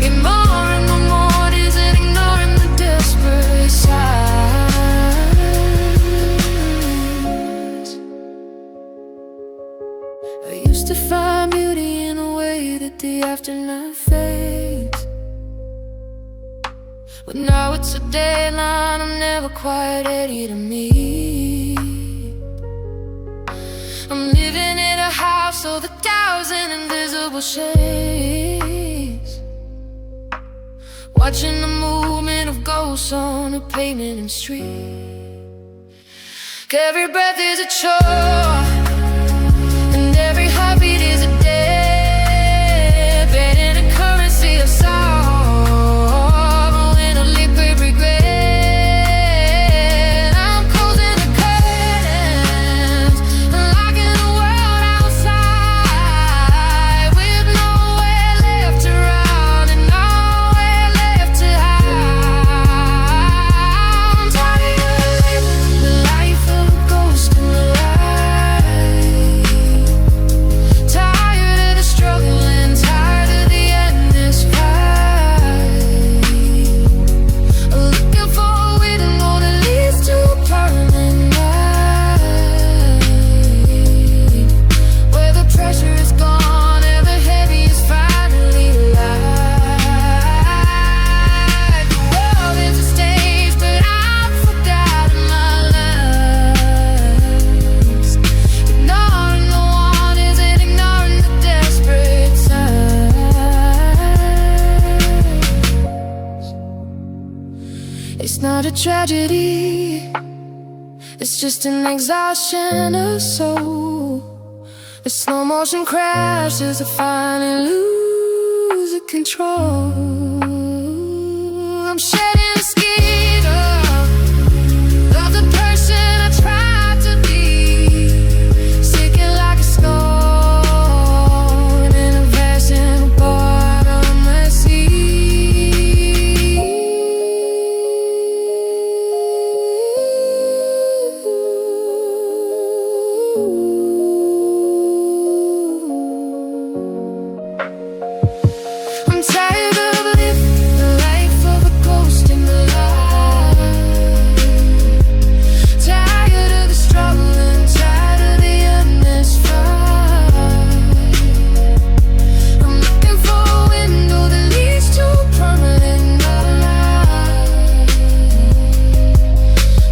Ignoring the mornings and ignoring the desperate signs. I used to find beauty in the way that the afternoon fades, but now it's a deadline I'm never quite ready to meet. I'm living in a house of 1,000 invisible shades, watching the movement of ghosts on the pavement and street. Every breath is a chore, and every heartbeat is a debt, in a currency of sorrow and a liquid regret. I'm closing the curtains and locking the world outside, with nowhere left to run and nowhere left to hide. I'm tired of living the life of a ghost in the light. Tired of the struggle and tired of the endless fight. Looking for a way to know that leads to a permanent night, where the pressure is gone and the heavy is finally light. The world is a stage, but I've forgotten my lines. Ignoring the warnings and ignoring the desperate signs. It's not a tragedy, it's just an exhaustion of soul. The slow motion crash as I finally lose control. I'm shedding the skin of the person I tried to be, sinking like a stone in a vast and bottomless sea. I'm tired of living the life of a ghost in the light. Tired of the struggle and tired of the endless fight. I'm looking for a window that leads to a permanent night,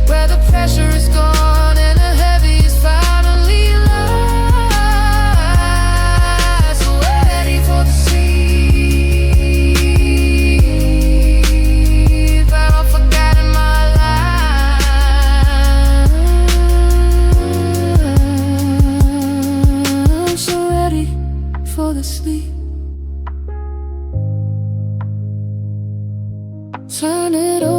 where the pressure is gone and the heavy is finally light. So ready for the sea, but I've forgotten my lines. I'm so ready for the sleep. Turn it on.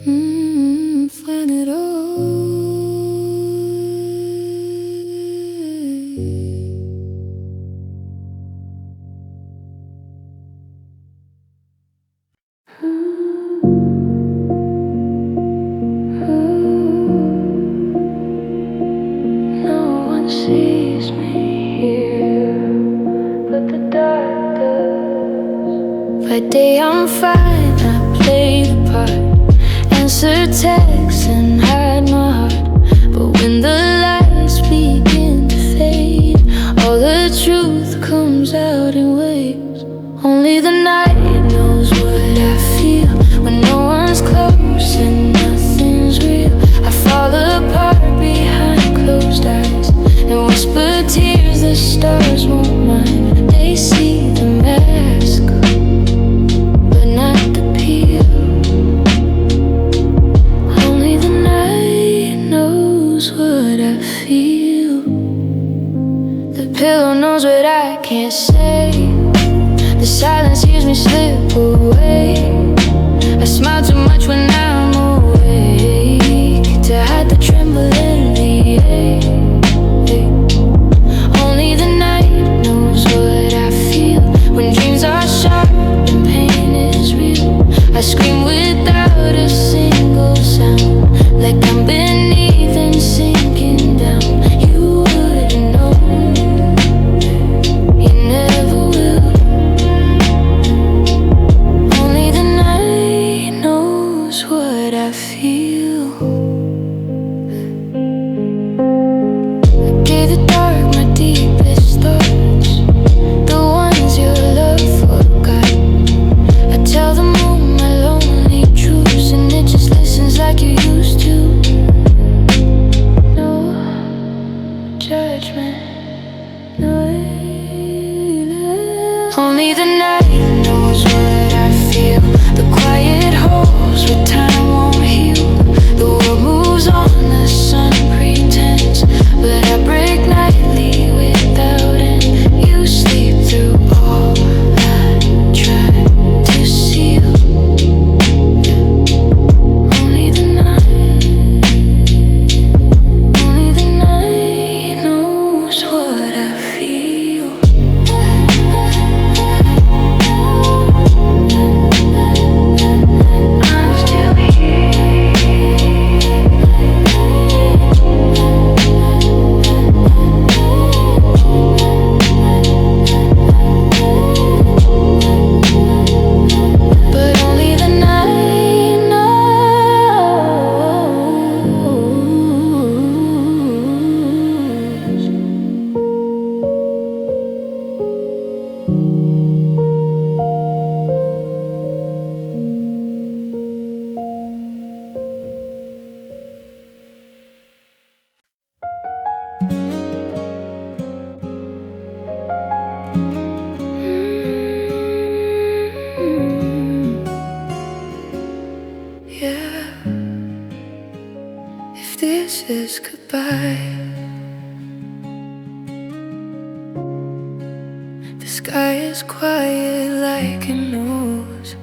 Planet Earth. No one sees me here, but the dark does. By day I'm fine, I play the part, answer texts and hide my heart. But when the lights begin to fade, all the truth comes out in waves. Only the night knows what I feel when no one's close and nothing's real. I fall apart behind closed eyes and whisper tears the stars won't mind. They see the mask, but not the peel. Only the night knows what I feel. The pillow knows what I can't say. The silence hears me slip away. I smile too much when I'm awake to hide the tremble in the air. Only the night knows what I feel when dreams are sharp and pain is real. I scream without a single sound, like I'm beneath and sinking down. You wouldn't know, you never will. Only the night knows what I feel. I gave the dark my deepest thoughts, the ones your love forgot. I tell the moon my lonely truths, and it just listens like you used to. No judgment, no alien. Only the night knows what I feel. The quiet holes where time won't heal. The world moves on, the sun pretends, but I break nightly without end. You sleep through all I try to seal. Only the night knows what I feel. I'm still here. But only the night knows. Yeah, if this is goodbye, the sky is quiet like it knows.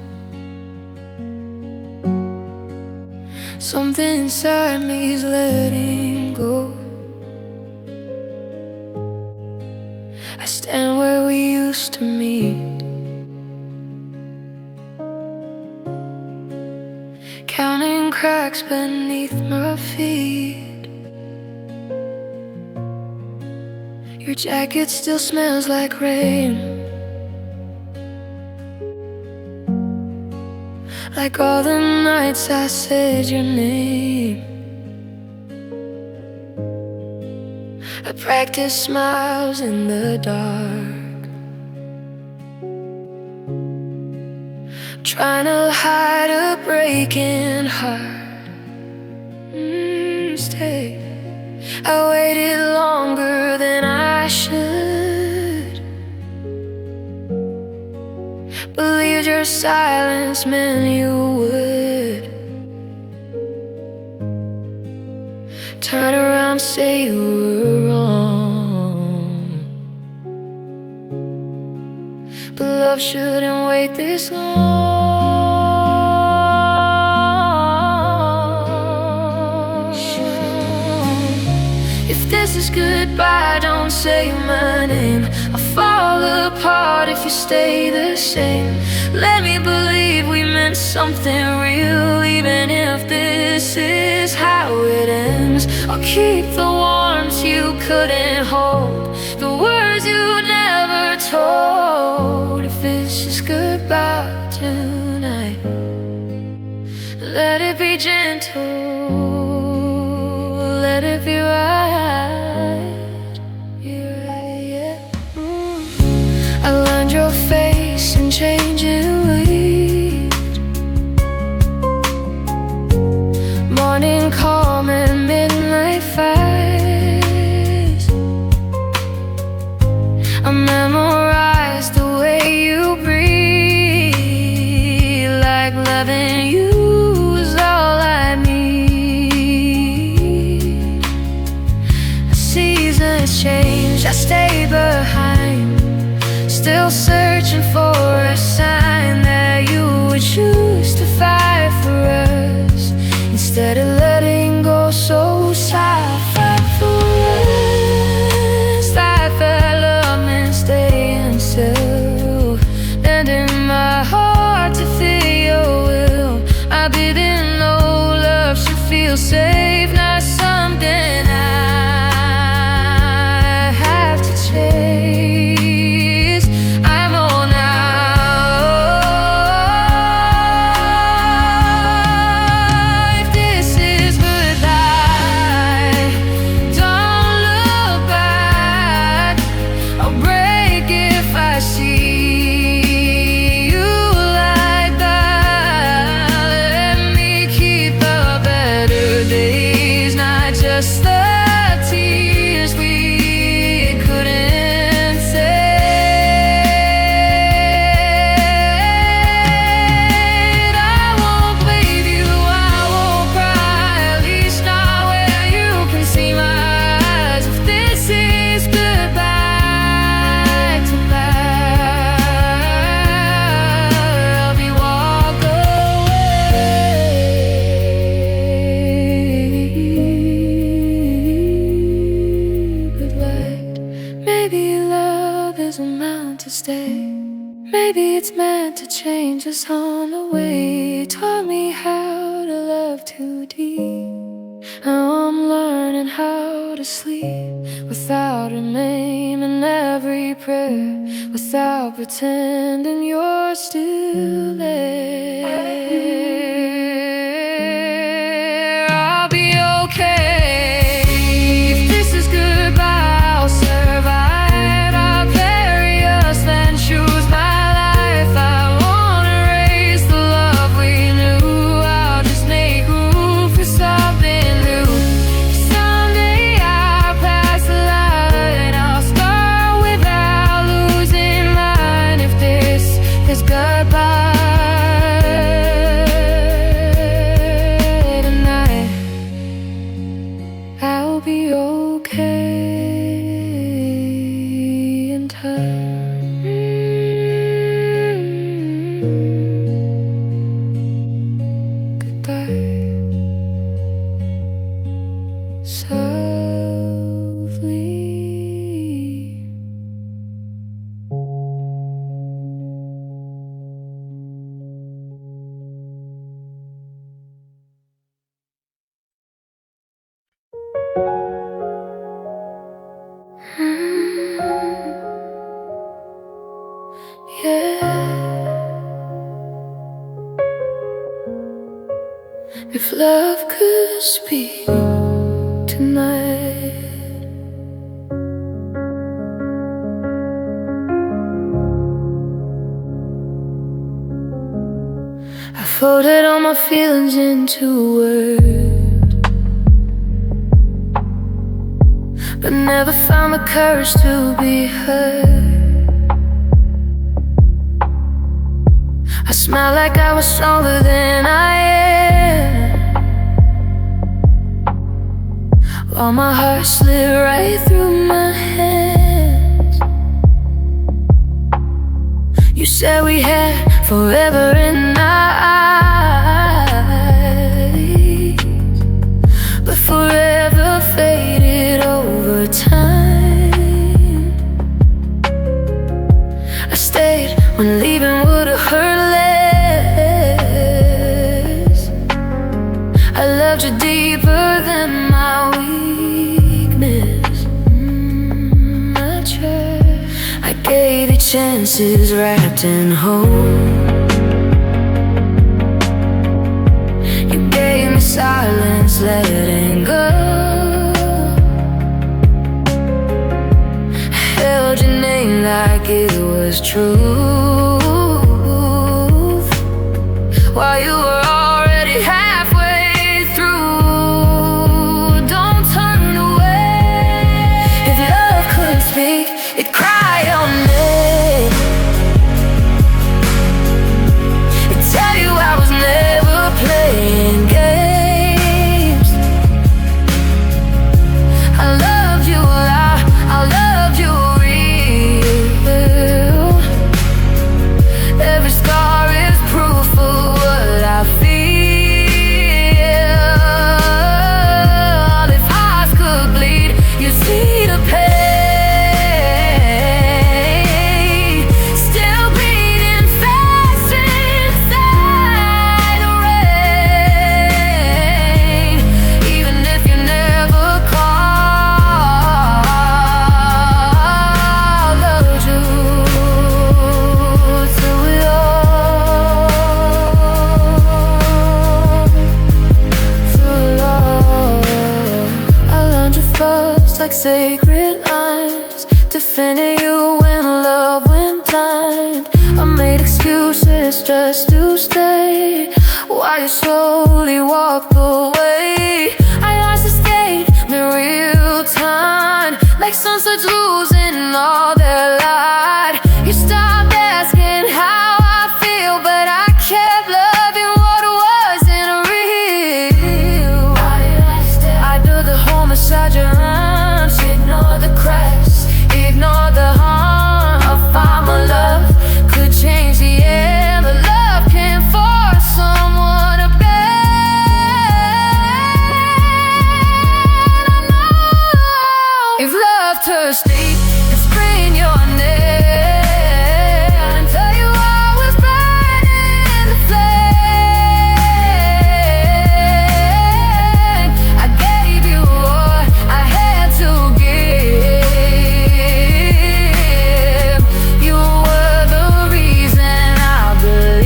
Something inside me is letting go. I stand where we used to meet, counting cracks beneath my feet. Your jacket still smells like rain, like all the nights I said your name. I practice smiles in the dark, trying to hide a breaking heart. Stay. I waited longer than I should, believed your silence meant you would turn around, say you were wrong. But love shouldn't wait this long. is goodbye, don't say my name. I'll fall apart if you stay the same. Let me believe we meant something real, even if this is how it ends. I'll keep the warmth you couldn't hold, the words you never told. If this is goodbye tonight, let it be gentle, let it be right, yeah. I learned your face in changing ways, morning calm and midnight fires. I memorized the way you breathe, like loving you is all I need. Seasons change, I stay behind, still searching for a sign that you would choose to fight for us instead of letting go so sad. Fight for us, fight for love and staying still, and in my heart to feel your will. I didn't know love should feel safe, not something I have to chase. I'm on now. If this is goodbye, don't look back. I'll break if I see you like that. Let me keep the better days, not just the tears we couldn't save. I won't blame you, I won't cry, at least not where you can see my eyes. If this is goodbye tonight, I'll be walk away. Good light. Maybe love isn't meant to stay. Maybe it's meant to change us on the way. You taught me how to love too deep. Now I'm learning how to sleep without a name in every prayer, without pretending you're still there. I'll be okay. If this is goodbye, I'll survive. I'll carry us, then choose my life. I won't erase the love we knew. I'll just make room for something new. Someday I'll pass the line, I'll start without losing mine. If this is goodbye tonight, I'll be okay in time. Goodbye, softly. Yeah. If love could speak tonight, I folded all my feelings into words, but never found the courage to be heard. I smile like I was stronger than I am, while my heart slid right through my hands. You said we had forever in our eyes, but forever faded over I loved you deeper than my weakness. I gave you chances wrapped in hope. You gave me silence, letting go. Held your name like it was truth, while you were already halfway through. Don't turn away. If love could speak, it'd cry your name. It'd tell you I was never playing games. I loved you a lot, I loved you real. Every scar is proof of what I feel. If hearts could bleed, you'd see the pain. Still beating fast inside the rain. Even if you never call, loved you till we all feel love. I learned you first like sacred lines, defending you when love went blind. I made excuses just to stay, while you slowly walked away. I watched the state in real time, like sunsets losing all their light. You stopped asking how I feel, but I kept loving what wasn't real. I do the whole massage your arms, ignore the cracks, ignore the harm. I find my love could change the air, but love can't force someone to bend. I know if love could speak, it's scream your name and tell you I was burning in the flame. I gave you all I had to give. You were the reason I believed.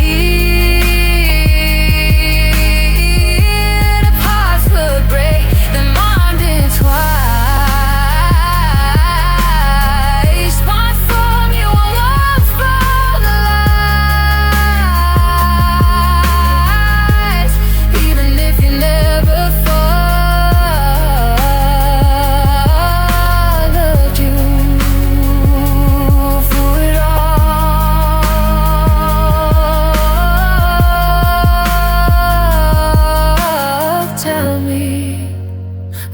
If hearts could break, then mine did twice. One from you, one from the lies. Even if you never fall, loved you through it all. Tell me,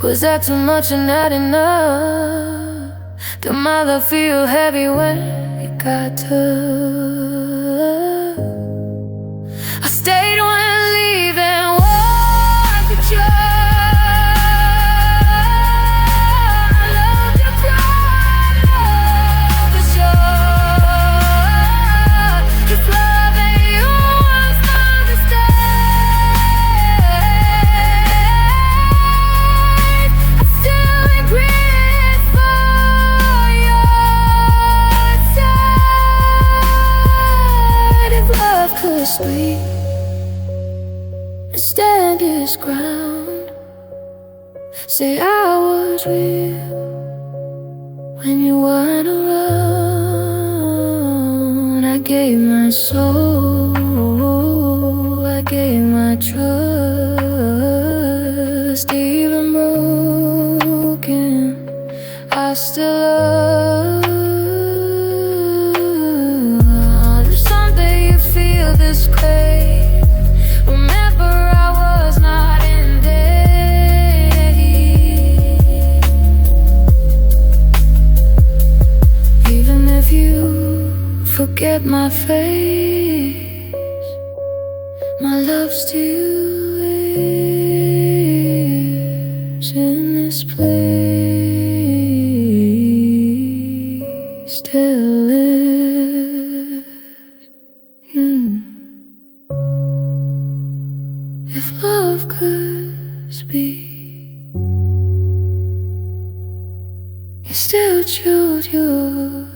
was that too much and not enough? Did my love feel heavy when it got tough? I stayed when leaving was a chore. I loved you from love for sure. If loving you was the mistake, I still regret for your side. If love could speak and stand its ground, say I was real when you weren't around. I gave my soul, I gave my trust. Even broken, I still love. If someday you feel this way, remember I was not in debt. Even if you forget my face, my love still lives in this place. Still lives. If love could speak. You still choose you.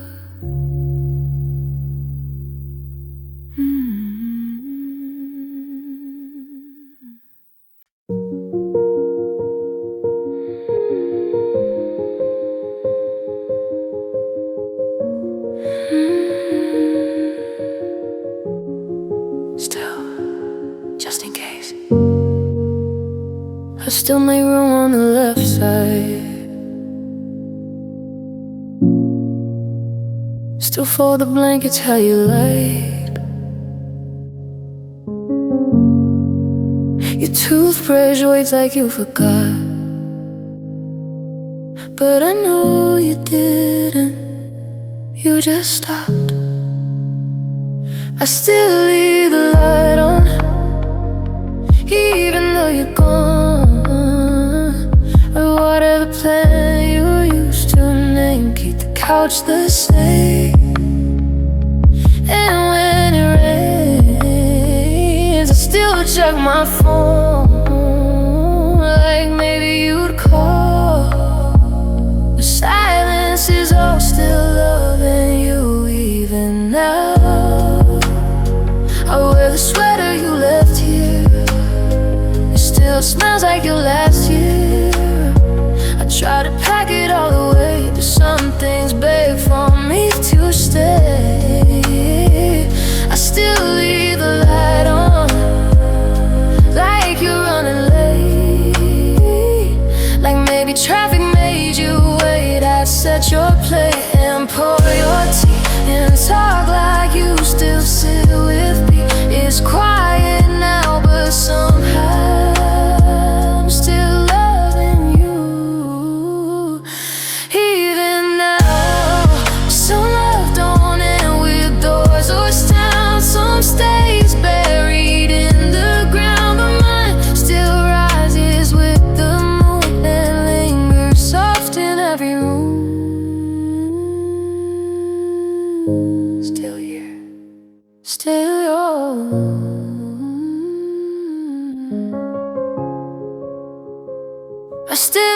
Still, just in case, I still make room on the left side. Still fold the blankets how you like. Your toothbrush waits like you forgot, but I know you didn't. You just stopped. I still leave the light on, even though you're gone. Or whatever plan you used to name, keep the couch the same. And when it rains, I still check my phone, like maybe you'd call. The silence is all still loving you even now. I wear the sweater you left here, it still smells like your last year. I try to pack it all away, but some things beg for me to stay. I still leave the light on, like you're running late. Like maybe traffic made you wait. I'd set your plate and pour your tea and talk like you still sit with me. It's quiet now, but somehow I'm still loving you. Even now, some love don't end with doors or sound. Some stays buried in the ground, but mine still rises with the moon and lingers soft in every room. Still here, still yours. I still